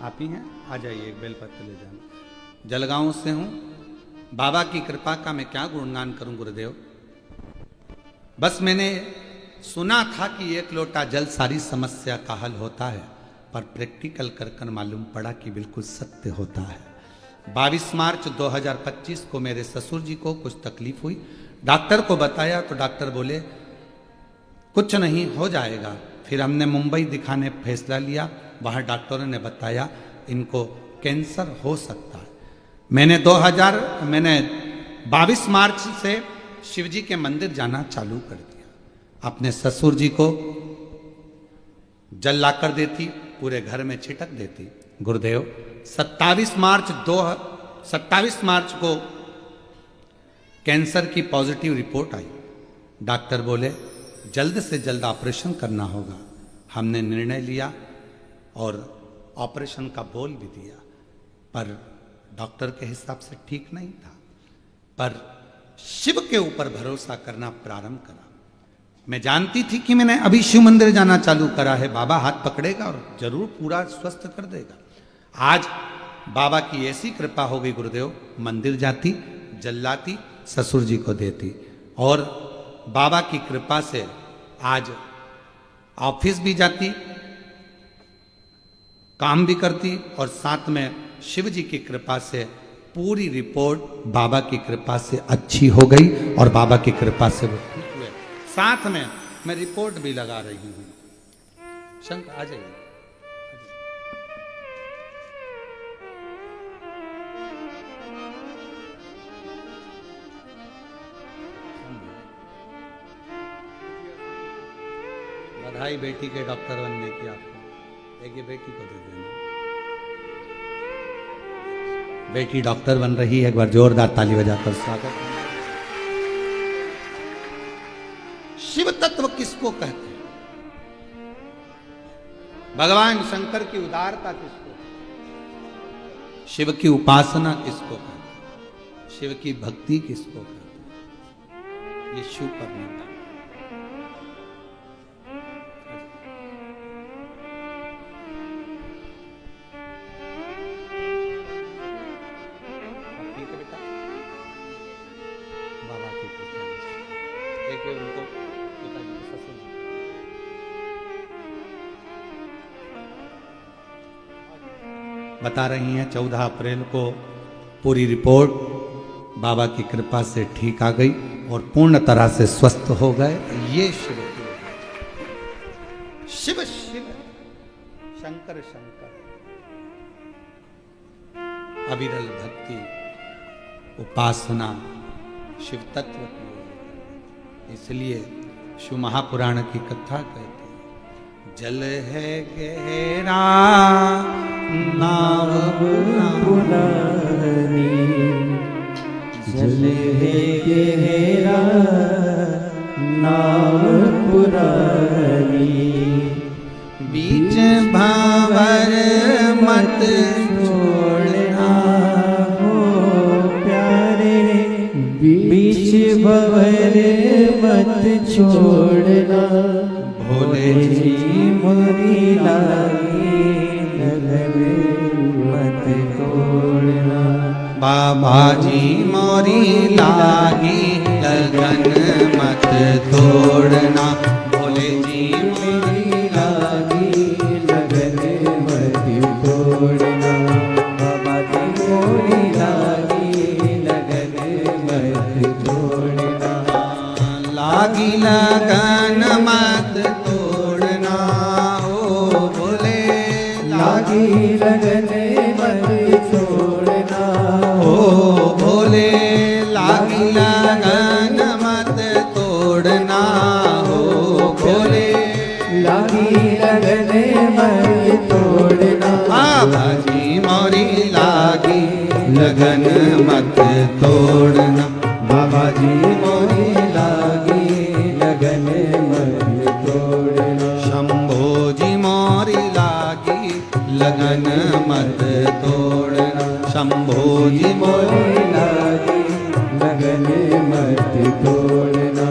आप ही हैं, आ जाइए, एक बेलपत्र ले जाना। जलगांव से हूँ। बाबा की कृपा का मैं क्या गुणगान करूं गुरुदेव। बस मैंने सुना था कि एक लोटा जल सारी समस्या का हल होता है, पर प्रैक्टिकल कर कर मालूम पड़ा कि बिल्कुल सत्य होता है। 22 मार्च 2025 को मेरे ससुर जी को कुछ तकलीफ हुई। डॉक्टर को बताया तो डॉक्टर बोले कुछ नहीं, हो जाएगा। फिर हमने मुंबई दिखाने फैसला लिया। वहाँ डॉक्टरों ने बताया इनको कैंसर हो सकता है। मैंने 22 मार्च से शिव जी के मंदिर जाना चालू कर दिया। अपने ससुर जी को जल लाकर देती, पूरे घर में छिटक देती। गुरुदेव 27 मार्च को कैंसर की पॉजिटिव रिपोर्ट आई। डॉक्टर बोले जल्द से जल्द ऑपरेशन करना होगा। हमने निर्णय लिया और ऑपरेशन का बोल भी दिया, पर डॉक्टर के हिसाब से ठीक नहीं था। पर शिव के ऊपर भरोसा करना प्रारंभ करा। मैं जानती थी कि मैंने अभी शिव मंदिर जाना चालू करा है, बाबा हाथ पकड़ेगा और जरूर पूरा स्वस्थ कर देगा। आज बाबा की ऐसी कृपा हो गई गुरुदेव, मंदिर जाती, जल लाती, ससुर जी को देती, और बाबा की कृपा से आज ऑफिस भी जाती, काम भी करती, और साथ में शिव जी की कृपा से पूरी रिपोर्ट बाबा की कृपा से अच्छी हो गई और बाबा की कृपा से वो ठीक हुए। साथ में मैं रिपोर्ट भी लगा रही हूँ। शंकर आ जाइए। बधाई बेटी के डॉक्टर बनने की आपको। एक ये बेटी को दे देना। बेटी डॉक्टर बन रही है, एक बार जोरदार ताली बजाकर स्वागत। शिव तत्व किसको कहते हैं? भगवान शंकर की उदारता किसको, शिव की उपासना किसको कहते हैं, शिव की भक्ति किसको कहते हैं? ये शिव परमात्मा। बता रही हैं 14 अप्रैल को पूरी रिपोर्ट बाबा की कृपा से ठीक आ गई और पूर्ण तरह से स्वस्थ हो गए। ये शिव शिव शिव शंकर शंकर, अविरल भक्ति उपासना शिव तत्व की। इसलिए शिव महापुराण की कथा कहती है, जल है गहरा नाव पुरानी, जल है गहरा नाव पुरानी, बीच भंवर मत छोड़ना हो प्यारे, बीच भंवर मत छोड़ना, भोले जी मोरी लागी लगन मत तोड़ना, बाबा जी मोरी लागी लगन मत तोड़ना, भोले जी मोरी लागी लगन मत तोड़ना, बाबा जी मोरी लागी लगन मत तोड़ना, लागी लगन मत तोड़ना, ओ भोले लागी लगन मत छोड़ना, ओ भोले लागी लगन मत तोड़ना, हो भोले लागी लगन मत तोड़ना, बाबा जी मोरी लागी लगन मत तोड़ना, बाबा जी मोरी लागी लगन मत तोड़ना, शंभो जी मोरी लागी लगन मत तोड़ना, शंभो जी मोरी लागी लगन मत तोड़ना।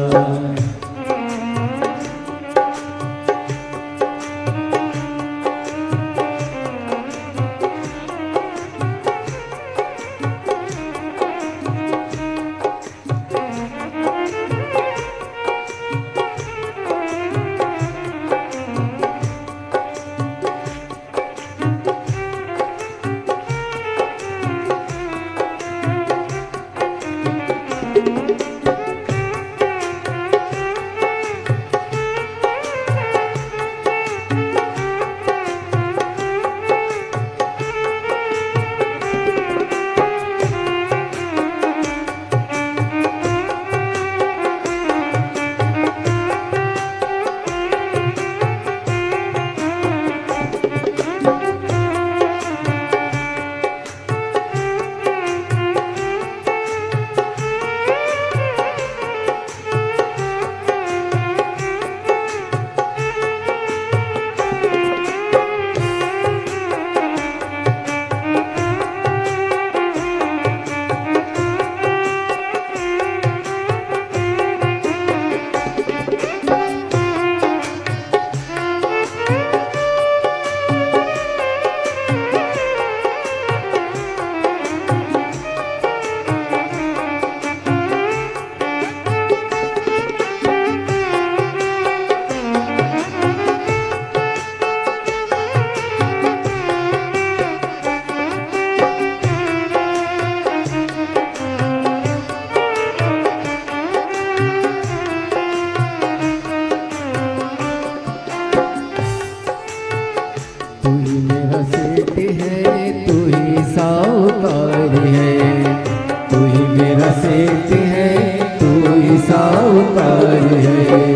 साहूकार है।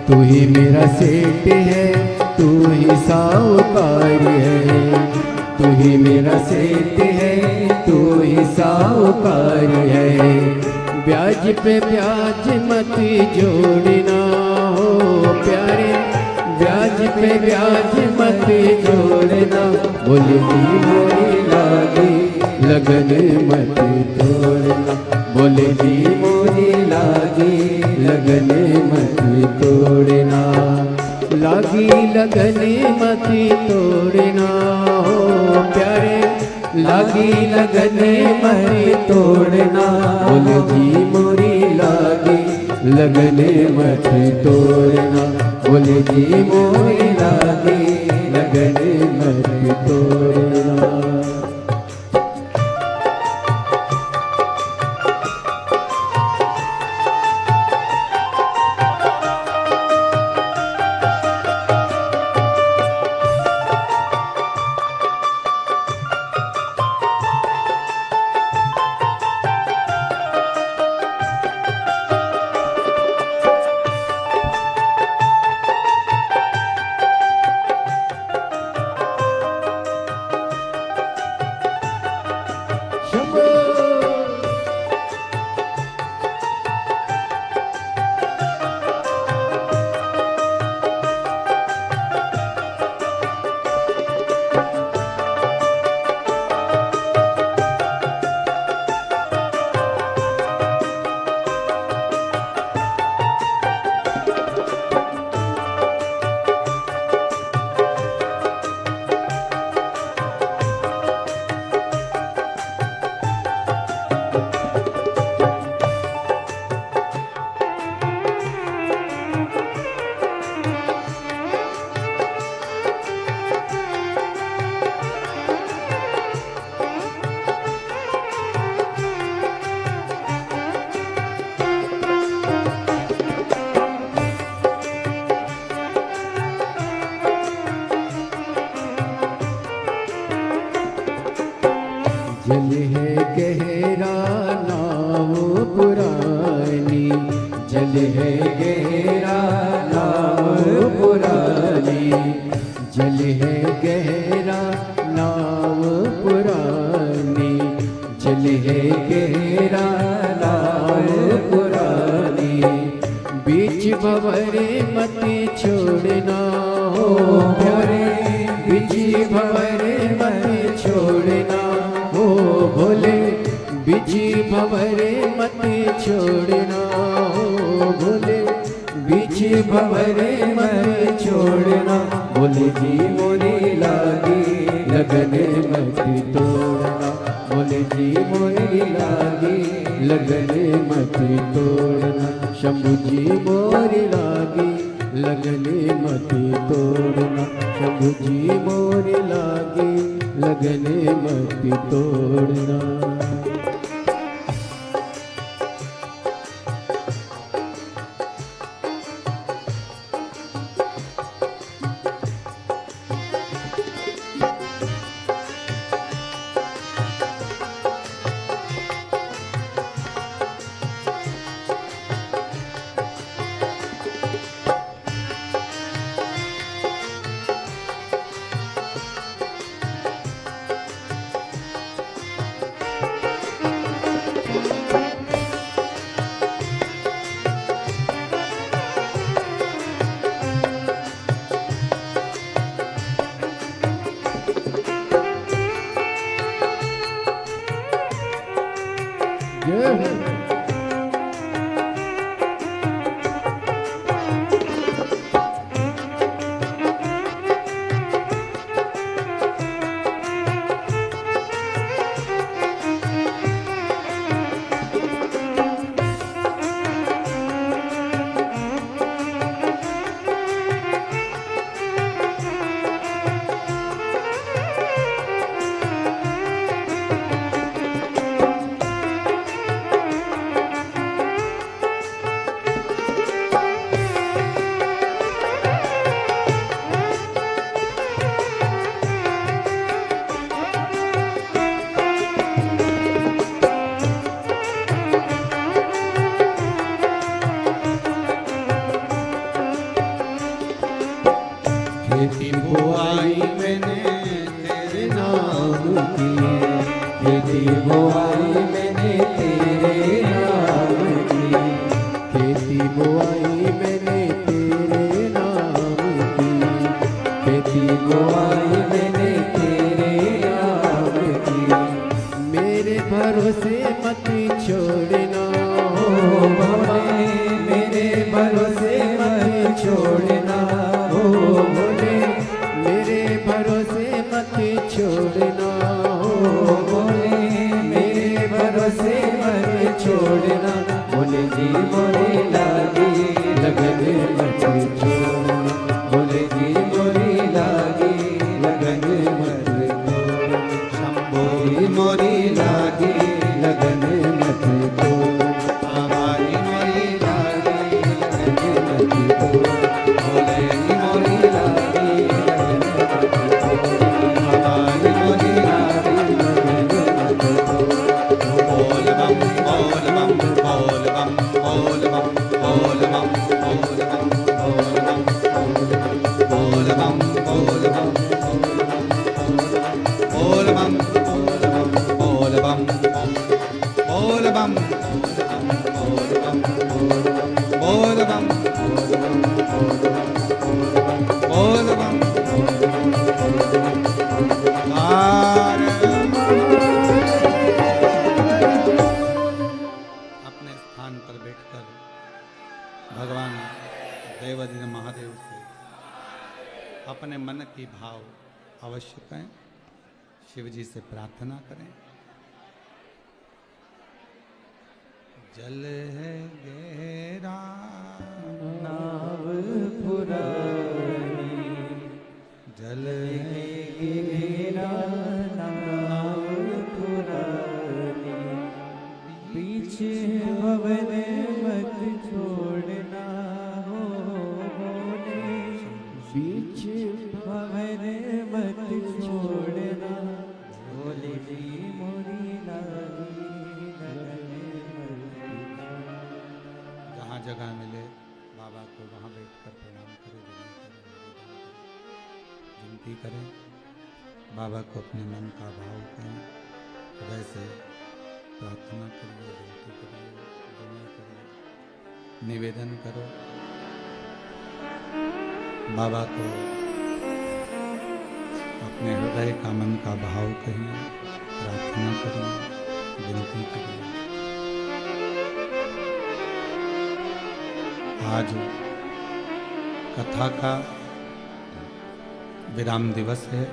तू ही मेरा सेठ है, तू ही साहूकार है। तू ही मेरा सेठ है, तू ही साहूकार है। ब्याज पे ब्याज मत जोड़ना हो प्यारे, ब्याज पे ब्याज मत जोड़ना। बोले जी मोरी लागी लगन मत तोड़ना। बोले जी मोरी लागी लगन मत तोड़ना। लागी लगन मत तोड़ना हो प्यारे, लागी लगन मत तोड़ना। बोले जी मोरी लागी लगन मत तोड़ना। बोले जी मोरी लागी लगन मत तोड़ना। जल है गहरा नाव पुरानी, जल है गहरा नाव पुरानी। जल है गहरा नाव पुरानी, जल है गहरा नाव पुरानी। बीच भंवरे मत छोड़ना हो प्यारे, बीच भंवरे मत छोड़ना हो भोले। बीच भंवरे मत छोड़ना हो भोले, बीच भंवरे मत छोड़ना। बोले जी मोरी लागी लगन मत तोड़ना। बोले जी मोरी लागी लगन मत तोड़ना। शंभू जी मोरी लागी लगन मत तोड़ना। शंभू जी मोरी लागी लगन मत तोड़ना। खेती बुआई मैंने तेरे नाम की, खेती बुआई मैंने तेरे नाम की, खेती बुआई मैंने तेरे नाम की, खेती बुआई मैंने तेरे नाम की। मेरे भरोसे मत छोड़ना हो भोले, मेरे भरोसे मत छोड़ना हो भोले, मेरे भरोसे मत छोड़ना हो भोले, मेरे भरोसे मत छोड़ना। भोले जी मोरी लागी लगन मत छोड़ना, भोले जी मोरी लागी लगन मत छोड़ना, शंभो मोरी लागी लगन मत छोड़ना, हमारी मोरी लागी लगन मत छोड़ना, भोले की मोरी लागी लगन मत छोड़ना, हमारी मोरी लागी लगन मत छोड़ना। बोल बम बोल बम बोल बम बोल बम बोल बम बोल बम बोल बम बोल बम बोल बम बोल बम बोल बम बोल बम बोल बम अपने स्थान पर बैठकर भगवान देवाधिदेव महादेव से अपने मन की भाव अवश्य करें, शिव जी से प्रार्थना करें। जल है गहरा नाव पुरानी, जल है गहरा नाव पुरानी, बीच भवन मत छोड़ना हो भोले, बीच भवन मत छोड़ना। भोले जी मोरी लागी लगन मत जहाँ जगह मिले बाबा को वहाँ बैठकर प्रणाम करें, विनती करें, बाबा को अपने मन का भाव करें, हृदय से प्रार्थना करिए, विनती करिए, विनय करिए, निवेदन करो। बाबा को अपने हृदय का मन का भाव कहिए, प्रार्थना करिए, विनती करिए। आज कथा का विराम दिवस है।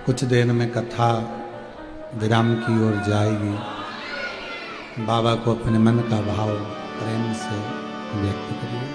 कुछ देर में कथा विराम की ओर जाएगी। बाबा को अपने मन का भाव प्रेम से व्यक्त करिए।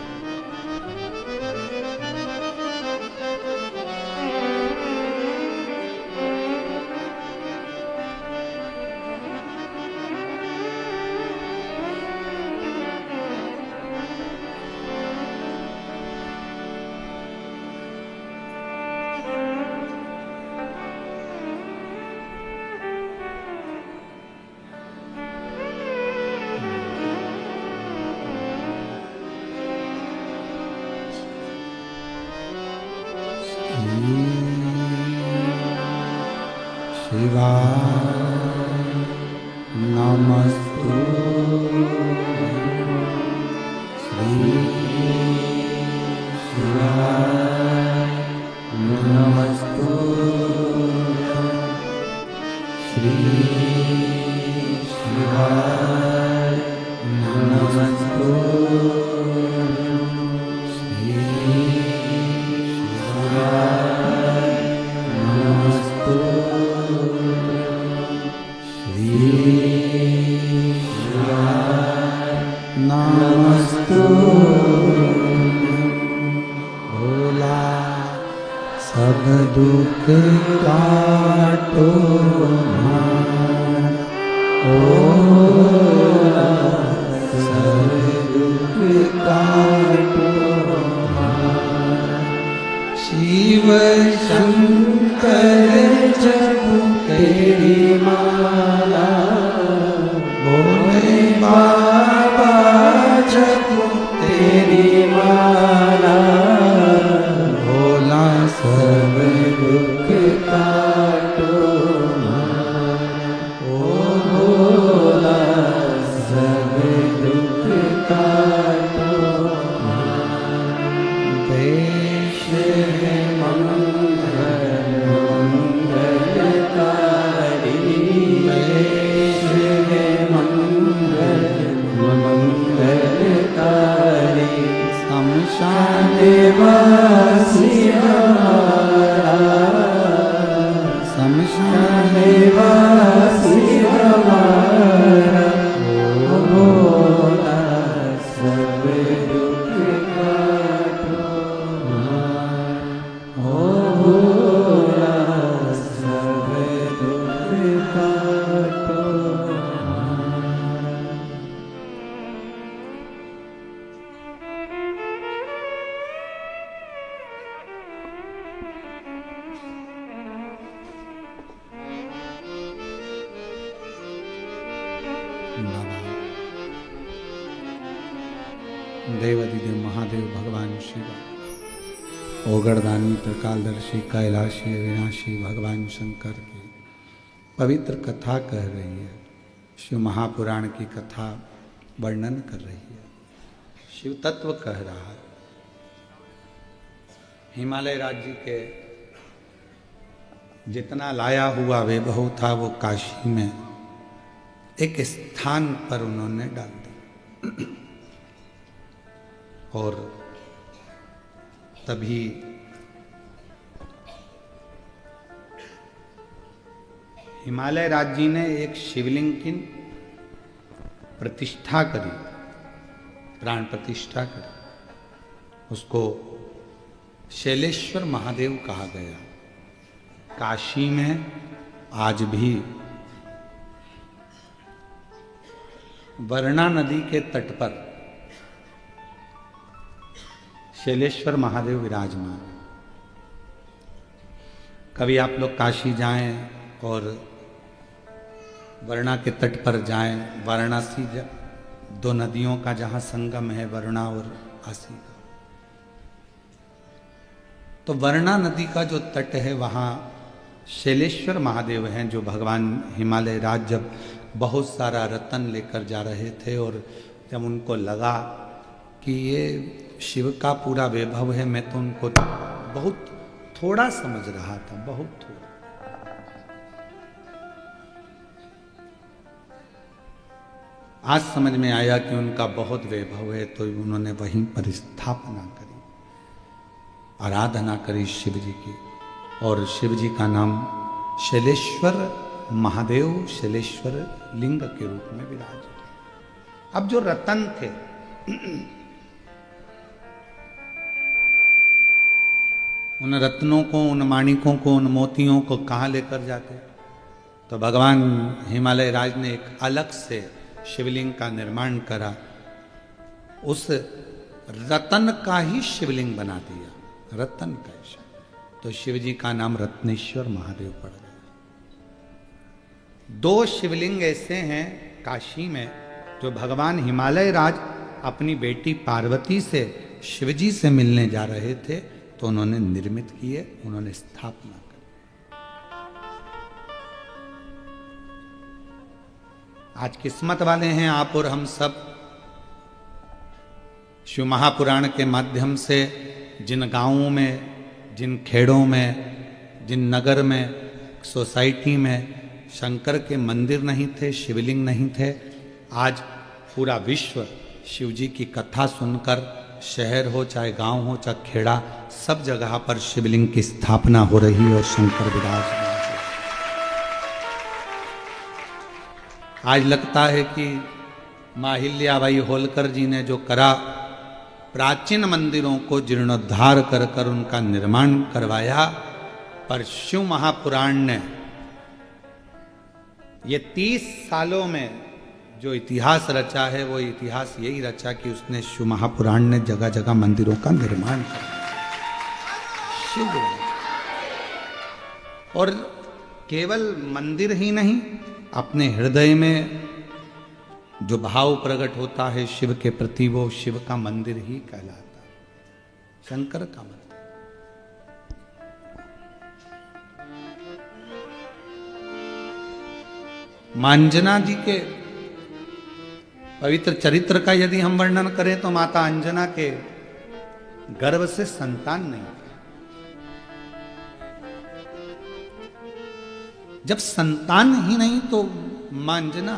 शिवाय नमस्तु श्री शिवाय नमस्तु श्री शिवाय नमस्तु श्री शिवाय नमस्तु नमस्तु। भोला सब दुख काटो भोला सब दुख काटो शिव शंकर जपो तेरी माला भोले बाबा जपो तेरी माला देवाधिदेव महादेव भगवान शिव, ओगरदानी त्रिकालदर्शी कैलाशी अविनाशी भगवान शंकर की पवित्र कथा कह रही है। शिव महापुराण की कथा वर्णन कर रही है, शिव तत्व कह रहा है। हिमालय राज्य के जितना लाया हुआ वैभव था वो काशी में एक स्थान पर उन्होंने डाल दिया और तभी हिमालय राज्य ने एक शिवलिंग की प्रतिष्ठा करी, प्राण प्रतिष्ठा करी। उसको शैलेश्वर महादेव कहा गया। काशी में आज भी वर्णा नदी के तट पर शैलेश्वर महादेव विराजमान। कभी आप लोग काशी जाएं और वर्णा के तट पर जाएं, वाराणसी दो नदियों का जहां संगम है, वर्णा और आसी का, तो वर्णा नदी का जो तट है वहां शैलेश्वर महादेव हैं, जो भगवान हिमालय राज जब बहुत सारा रत्न लेकर जा रहे थे और जब उनको लगा कि ये शिव का पूरा वैभव है, मैं तो उनको बहुत थोड़ा समझ रहा था, बहुत थोड़ा। आज समझ में आया कि उनका बहुत वैभव है, तो उन्होंने वहीं पर स्थापना करी, आराधना करी शिव जी की, और शिव जी का नाम शैलेश्वर महादेव, शैलेश्वर लिंग के रूप में विराज। अब जो रतन थे उन रत्नों को, उन माणिकों को, उन मोतियों को कहाँ लेकर जाते? तो भगवान हिमालय राज ने एक अलग से शिवलिंग का निर्माण करा, उस रतन का ही शिवलिंग बना दिया, रतन का शिव। तो शिव जी का नाम रत्नेश्वर महादेव पड़ गया। दो शिवलिंग ऐसे हैं काशी में जो भगवान हिमालय राज अपनी बेटी पार्वती से शिवजी से मिलने जा रहे थे तो उन्होंने निर्मित किए, उन्होंने स्थापना की। आज किस्मत वाले हैं आप और हम सब, शिव महापुराण के माध्यम से जिन गांवों में, जिन खेड़ों में, जिन नगर में, सोसाइटी में शंकर के मंदिर नहीं थे, शिवलिंग नहीं थे, आज पूरा विश्व शिव जी की कथा सुनकर, शहर हो चाहे गांव हो चाहे खेड़ा, सब जगह पर शिवलिंग की स्थापना हो रही और शंकर विराजमान। आज लगता है कि माहिल्याबाई होलकर जी ने जो करा, प्राचीन मंदिरों को जीर्णोद्धार कर कर उनका निर्माण करवाया, पर शिव महापुराण ने ये 30 सालों में जो इतिहास रचा है, वो इतिहास यही रचा कि उसने शिव महापुराण ने जगह जगह मंदिरों का निर्माण किया। शिव और केवल मंदिर ही नहीं, अपने हृदय में जो भाव प्रकट होता है शिव के प्रति, वो शिव का मंदिर ही कहलाता है, शंकर का मंदिर। मांजना जी के पवित्र चरित्र का यदि हम वर्णन करें तो माता अंजना के गर्भ से संतान नहीं। जब संतान ही नहीं तो मां अंजना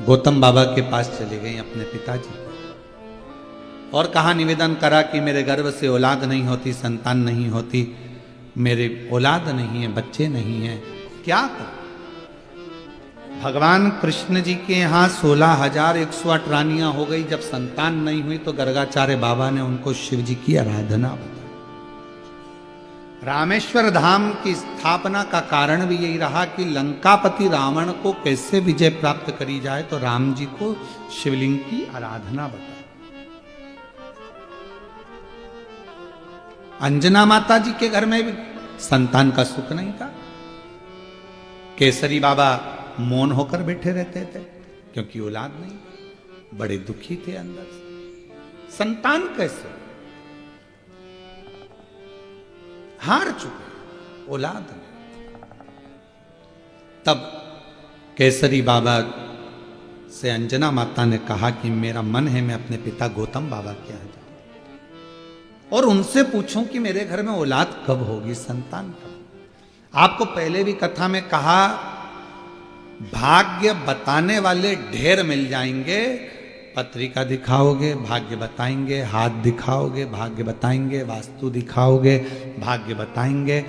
गौतम बाबा के पास चली गई अपने पिताजी को, और कहा, निवेदन करा कि मेरे गर्भ से औलाद नहीं होती, संतान नहीं होती, मेरे औलाद नहीं है, बच्चे नहीं हैं, क्या करूं? भगवान कृष्ण जी के यहाँ 16,108 रानियां हो गई। जब संतान नहीं हुई तो गर्गाचार्य बाबा ने उनको शिव जी की आराधना बताई। रामेश्वर धाम की स्थापना का कारण भी यही रहा कि लंकापति रावण को कैसे विजय प्राप्त करी जाए, तो राम जी को शिवलिंग की आराधना बताई। अंजना माता जी के घर में भी संतान का सुख नहीं था। केसरी बाबा मौन होकर बैठे रहते थे क्योंकि औलाद नहीं, बड़े दुखी थे अंदर से। संतान कैसे? हार चुके औलाद में। तब केसरी बाबा से अंजना माता ने कहा कि मेरा मन है मैं अपने पिता गौतम बाबा के यहाँ जाऊं और उनसे पूछूं कि मेरे घर में औलाद कब होगी, संतान कब। आपको पहले भी कथा में कहा, भाग्य बताने वाले ढेर मिल जाएंगे। पत्रिका दिखाओगे, भाग्य बताएंगे, हाथ दिखाओगे, भाग्य बताएंगे, वास्तु दिखाओगे, भाग्य बताएंगे।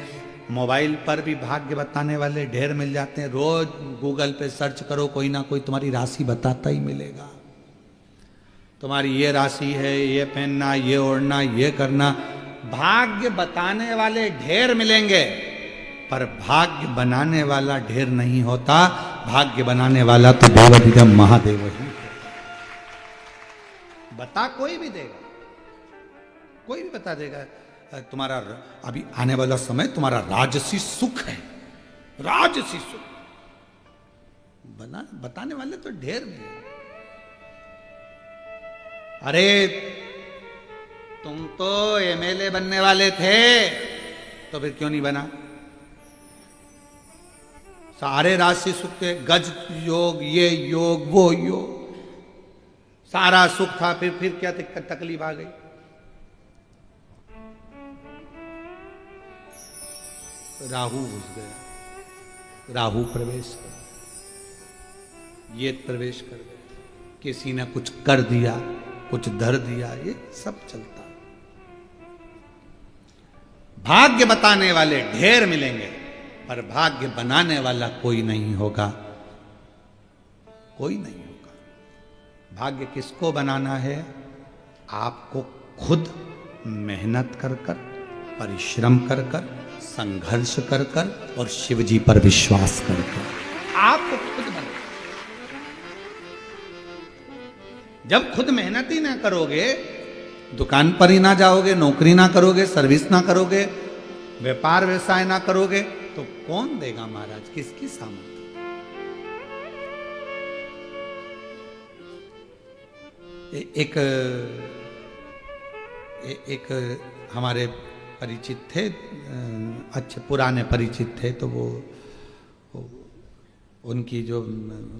मोबाइल पर भी भाग्य बताने वाले ढेर मिल जाते हैं। रोज गूगल पे सर्च करो, कोई ना कोई तुम्हारी राशि बताता ही मिलेगा। तुम्हारी ये राशि है, ये पहनना, ये ओढ़ना, ये करना। भाग्य बताने वाले ढेर मिलेंगे, पर भाग्य बनाने वाला ढेर नहीं होता। भाग्य बनाने वाला तो देवाधिदेव महादेव ही। बता कोई भी देगा, कोई भी बता देगा। तुम्हारा अभी आने वाला समय तुम्हारा राजसी सुख है, राजसी सुख। बताने वाले तो ढेर मिले। अरे तुम तो एमएलए बनने वाले थे, तो फिर क्यों नहीं बना? सारे राशि सुख थे, गज योग, ये योग, वो योग, सारा सुख था। फिर क्या तकलीफ आ गई? राहु घुस गया, राहु प्रवेश कर गया, ये प्रवेश कर गया, किसी ने कुछ कर दिया, कुछ धर दिया, ये सब चलता। भाग्य बताने वाले ढेर मिलेंगे, पर भाग्य बनाने वाला कोई नहीं होगा, कोई नहीं होगा। भाग्य किसको बनाना है? आपको खुद मेहनत कर कर, परिश्रम कर कर, संघर्ष कर कर और शिव जी पर विश्वास कर कर आपको खुद बना। जब खुद मेहनत ही ना करोगे, दुकान पर ही ना जाओगे, नौकरी ना करोगे, सर्विस ना करोगे, व्यापार व्यवसाय ना करोगे, तो कौन देगा महाराज? किसकी सामर्थ्य? एक हमारे परिचित थे, अच्छे पुराने परिचित थे, तो वो उनकी जो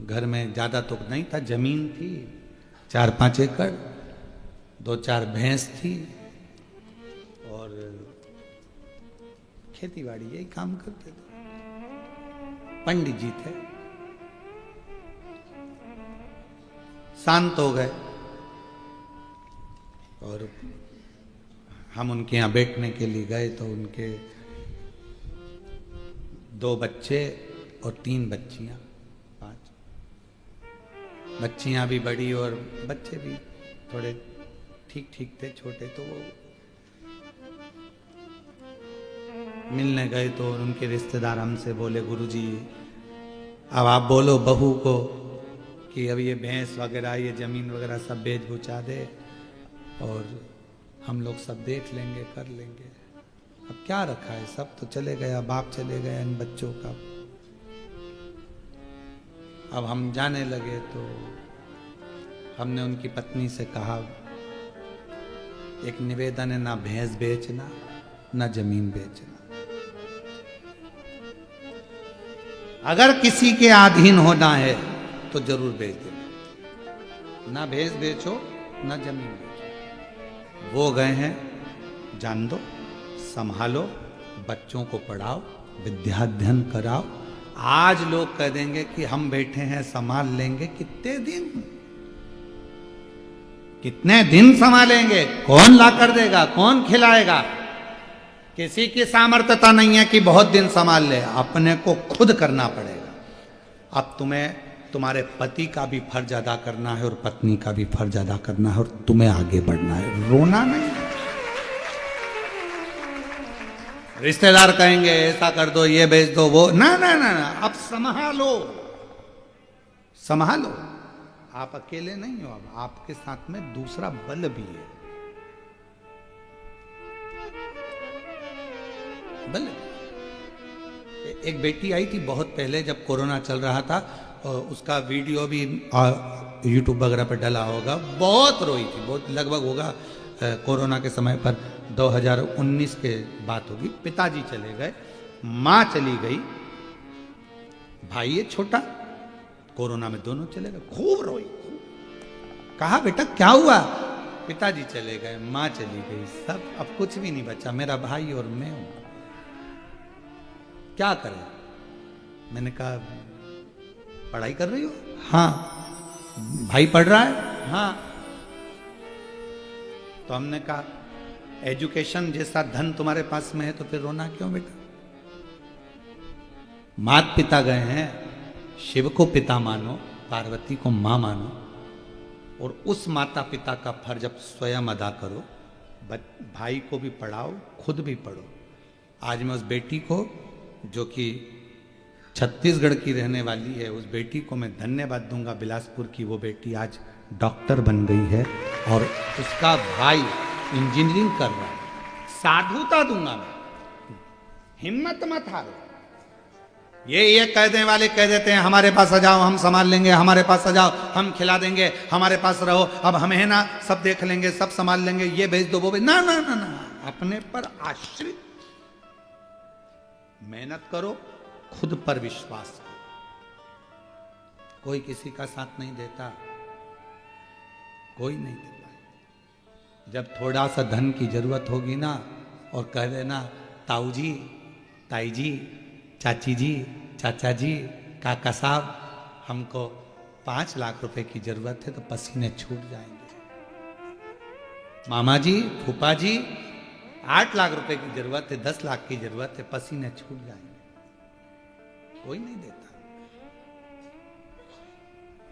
घर में ज़्यादा तो नहीं था, जमीन थी 4-5 एकड़, 2-4 भैंस थी और खेती बाड़ी यही काम करते थे। पंडित जी थे, शांत हो गए और हम उनके यहाँ बैठने के लिए गए, तो उनके 2 बच्चे और 3 बच्चियां, 5 बच्चियां भी बड़ी और बच्चे भी थोड़े ठीक ठीक थे, छोटे। तो वो मिलने गए तो उनके रिश्तेदार हमसे बोले, गुरुजी अब आप बोलो बहू को कि अब ये भैंस वगैरह, ये जमीन वगैरह सब बेच बुचा दे और हम लोग सब देख लेंगे, कर लेंगे। अब क्या रखा है, सब तो चले गया, बाप चले गए इन बच्चों का। अब हम जाने लगे तो हमने उनकी पत्नी से कहा, एक निवेदन है, ना भैंस बेचना, ना जमीन बेचना। अगर किसी के अधीन होना है तो जरूर बेच देना। ना भैंस बेचो, ना जमीन बेचो। वो गए हैं, जान दो, संभालो, बच्चों को पढ़ाओ, विद्या अध्ययन कराओ। आज लोग कह देंगे कि हम बैठे हैं संभाल लेंगे। कितने दिन संभालेंगे? कौन ला कर देगा? कौन खिलाएगा? किसी की सामर्थ्यता नहीं है कि बहुत दिन संभाल ले। अपने को खुद करना पड़ेगा। अब तुम्हें तुम्हारे पति का भी फर्ज अदा करना है और पत्नी का भी फर्ज अदा करना है और तुम्हें आगे बढ़ना है, रोना नहीं। रिश्तेदार कहेंगे ऐसा कर दो, ये बेच दो, वो ना ना ना, अब संभालो, संभालो। आप अकेले नहीं हो, अब आपके साथ में दूसरा बल भी है, बल। एक बेटी आई थी बहुत पहले, जब कोरोना चल रहा था, और उसका वीडियो भी यूट्यूब वगैरह पर डला होगा। बहुत रोई थी, बहुत, लगभग होगा कोरोना के समय पर 2019 के बात होगी। पिताजी चले गए, माँ चली गई, भाई ये छोटा, कोरोना में दोनों चले गए। खूब रोई, कहा बेटा क्या हुआ? पिताजी चले गए, माँ चली गई, सब, अब कुछ भी नहीं बचा, मेरा भाई और मैं हूं, क्या करें? मैंने कहा पढ़ाई कर रही हो? हाँ। भाई पढ़ रहा है? हाँ। तो हमने कहा एजुकेशन जैसा धन तुम्हारे पास में है तो फिर रोना क्यों बेटा? माता पिता गए हैं, शिव को पिता मानो, पार्वती को मां मानो, और उस माता पिता का फर्ज अब स्वयं अदा करो। भाई को भी पढ़ाओ, खुद भी पढ़ो। आज मैं उस बेटी को, जो कि छत्तीसगढ़ की रहने वाली है, उस बेटी को मैं धन्यवाद दूंगा, बिलासपुर की वो बेटी आज डॉक्टर बन गई है और उसका भाई इंजीनियरिंग कर रहा है। साधुता दूंगा मैं, हिम्मत मत हारो। ये कहने वाले कह देते हैं हमारे पास आ जाओ हम संभाल लेंगे, हमारे पास आ जाओ हम खिला देंगे, हमारे पास रहो, अब हम है ना सब देख लेंगे, सब संभाल लेंगे, ये भेज दो वो भेज, ना ना ना ना, अपने पर आश्रित। मेहनत करो, खुद पर विश्वास करो। कोई किसी का साथ नहीं देता, कोई नहीं देता। जब थोड़ा सा धन की जरूरत होगी ना, और कह देना ताऊ जी, ताई जी, चाची जी, चाचा जी, काका साहब, हमको 5 लाख रुपए की जरूरत है, तो पसीने छूट जाएंगे। मामा जी, फूफा जी, 8 लाख रुपए की जरूरत है, 10 लाख की जरूरत है, पसीने छूट जाएंगे। कोई नहीं देता।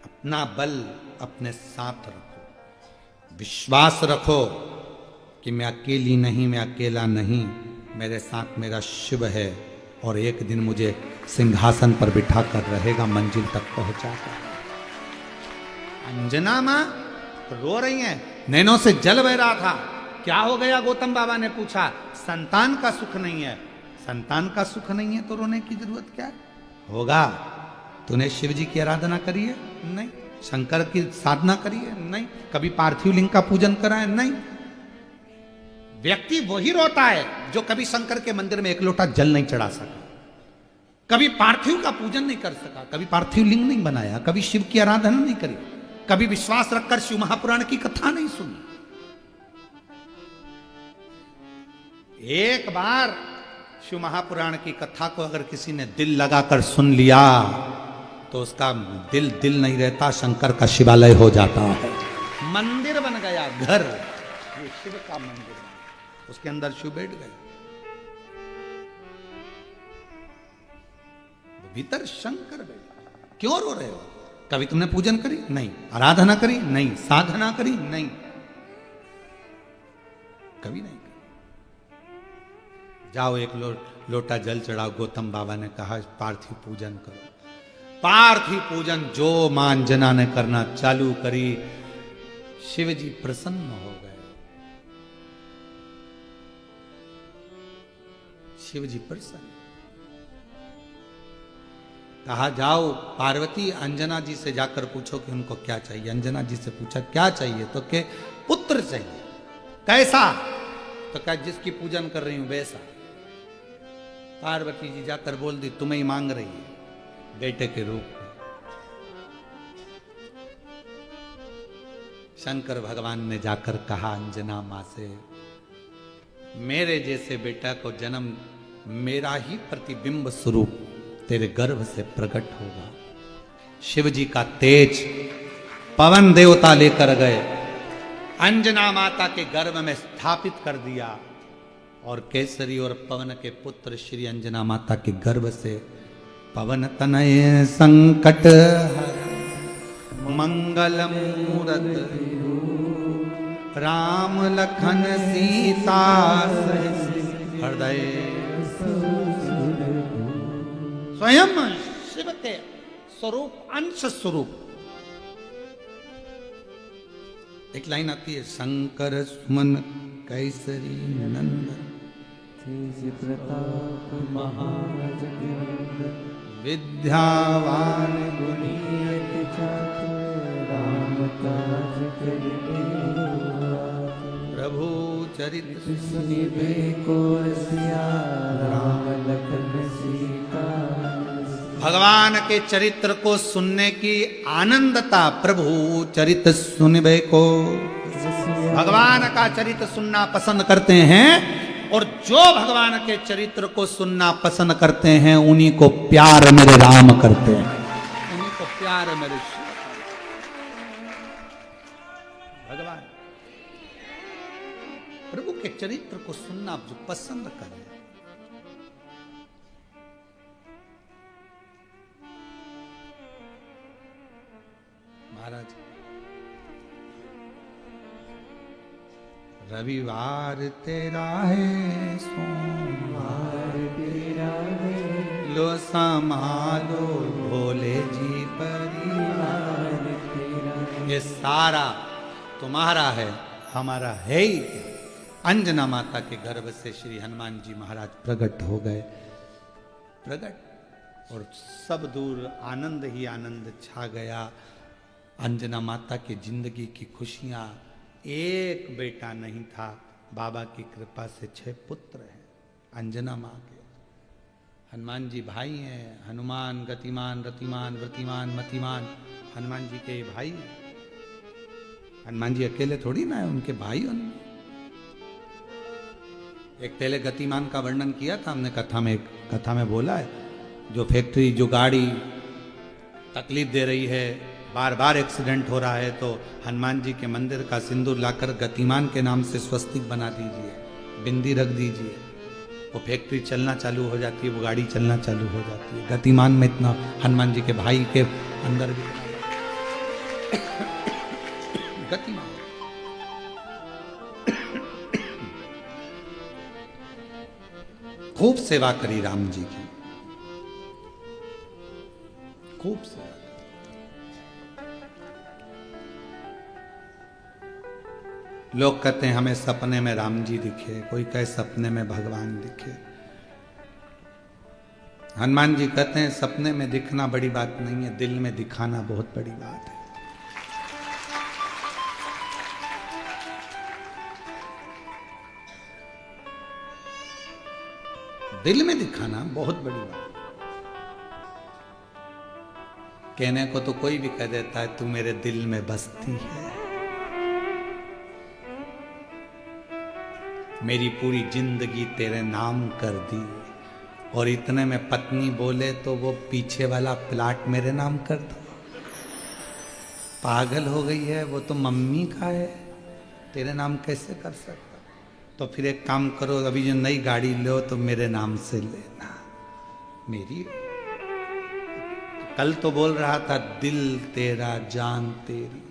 अपना बल अपने साथ रखो, विश्वास रखो कि मैं अकेली नहीं, मैं अकेला नहीं, मेरे साथ मेरा शिव है, और एक दिन मुझे सिंहासन पर बिठा कर रहेगा, मंजिल तक पहुंचाकर। अंजना मां रो रही हैं, नैनों से जल बह रहा था। क्या हो गया? गौतम बाबा ने पूछा। संतान का सुख नहीं है। संतान का सुख नहीं है तो रोने की जरूरत क्या है? होगा। तूने शिव जी की आराधना करी है? नहीं। शंकर की साधना करी है? नहीं। कभी पार्थिव लिंग का पूजन करा है? नहीं। व्यक्ति वही रोता है जो कभी शंकर के मंदिर में एक लोटा जल नहीं चढ़ा सका, कभी पार्थिव का पूजन नहीं कर सका, कभी पार्थिव लिंग नहीं बनाया, कभी शिव की आराधना नहीं करी, कभी विश्वास रखकर शिव महापुराण की कथा नहीं सुनी। एक बार शिव महापुराण की कथा को अगर किसी ने दिल लगाकर सुन लिया तो उसका दिल दिल नहीं रहता, शंकर का शिवालय हो जाता है, मंदिर बन गया, घर, ये शिव का मंदिर, उसके अंदर शिव बैठ गए, भीतर शंकर बैठा। क्यों रो रहे हो? कभी तुमने पूजन करी? नहीं। आराधना करी? नहीं। साधना करी? नहीं, कभी नहीं। जाओ एक लोटा जल चढ़ाओ। गौतम बाबा ने कहा पार्थिव पूजन करो। पार्थिव पूजन जो मां अंजना ने करना चालू करी, शिव जी प्रसन्न हो गए। शिव जी प्रसन्न। कहा जाओ पार्वती अंजना जी से जाकर पूछो कि उनको क्या चाहिए। अंजना जी से पूछा क्या चाहिए? तो के पुत्र चाहिए। कैसा? तो क्या जिसकी पूजन कर रही हूं वैसा। पार्वती जी जाकर बोल दी तुम्हें ही मांग रही है बेटे के रूप में। शंकर भगवान ने जाकर कहा अंजना मां से मेरे जैसे बेटा को जन्म मेरा ही प्रतिबिंब स्वरूप तेरे गर्भ से प्रकट होगा। शिव जी का तेज पवन देवता लेकर गए, अंजना माता के गर्भ में स्थापित कर दिया, और केसरी और पवन के पुत्र श्री अंजना माता के गर्भ से पवन तनय संकट मंगल मूरत राम लखन सीता हृदय। स्वयं शिव के स्वरूप, अंश स्वरूप। एक लाइन आती है शंकर सुमन कैसरी नंदन तेज प्रताप महाजगवंदन विद्यावान गुणी अति चातुर, राम काज करिबे को आतुर। प्रभु चरित्र सुनिबे को रसिया, राम लखन सीता। भगवान के चरित्र को सुनने की आनंदता, प्रभु चरित्र सुनबे को। भगवान का चरित्र सुनना पसंद करते हैं, और जो भगवान के चरित्र को सुनना पसंद करते हैं उन्हीं को प्यार मेरे राम करते हैं, उन्हीं को प्यार मेरे शिव। भगवान प्रभु के चरित्र को सुनना जो पसंद करें, महाराज रविवार तेरा है, सोमवार तेरा है, लो संभालो भोले जी परिवार। तेरा है। ये सारा तुम्हारा है, हमारा है ही क्या? अंजना माता के गर्भ से श्री हनुमान जी महाराज प्रकट हो गए, प्रकट, और सब दूर आनंद ही आनंद छा गया। अंजना माता की जिंदगी की खुशियां, एक बेटा नहीं था, बाबा की कृपा से 6 पुत्र हैं अंजना माँ के। हनुमान जी भाई हैं, हनुमान गतिमान रतिमान वृतिमान मतिमान, हनुमान जी के भाई हैं। हनुमान जी अकेले थोड़ी ना है, उनके भाई उनमें। एक पहले गतिमान का वर्णन किया था हमने कथा में बोला है, जो फैक्ट्री, जो गाड़ी तकलीफ दे रही है, बार बार एक्सीडेंट हो रहा है, तो हनुमान जी के मंदिर का सिंदूर लाकर गतिमान के नाम से स्वस्तिक बना दीजिए, बिंदी रख दीजिए, वो फैक्ट्री चलना चालू हो जाती है, वो गाड़ी चलना चालू हो जाती है। गतिमान में इतना हनुमान जी के भाई के अंदर भी गतिमान। खूब सेवा करी राम जी की, खूब सेवा। लोग कहते हैं हमें सपने में राम जी दिखे, कोई कहे सपने में भगवान दिखे। हनुमान जी कहते हैं सपने में दिखना बड़ी बात नहीं है, दिल में दिखाना बहुत बड़ी बात है। दिल में दिखाना बहुत बड़ी बात। कहने को तो कोई भी कह देता है तू मेरे दिल में बसती है, मेरी पूरी जिंदगी तेरे नाम कर दी, और इतने में पत्नी बोले तो वो पीछे वाला प्लाट मेरे नाम कर दो। पागल हो गई है, वो तो मम्मी का है, तेरे नाम कैसे कर सकता? तो फिर एक काम करो, अभी जो नई गाड़ी लो तो मेरे नाम से लेना, मेरी। कल तो बोल रहा था दिल तेरा जान तेरी,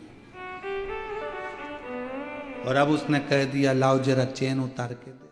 और अब उसने कह दिया लाओ जरा चेन उतार के दो।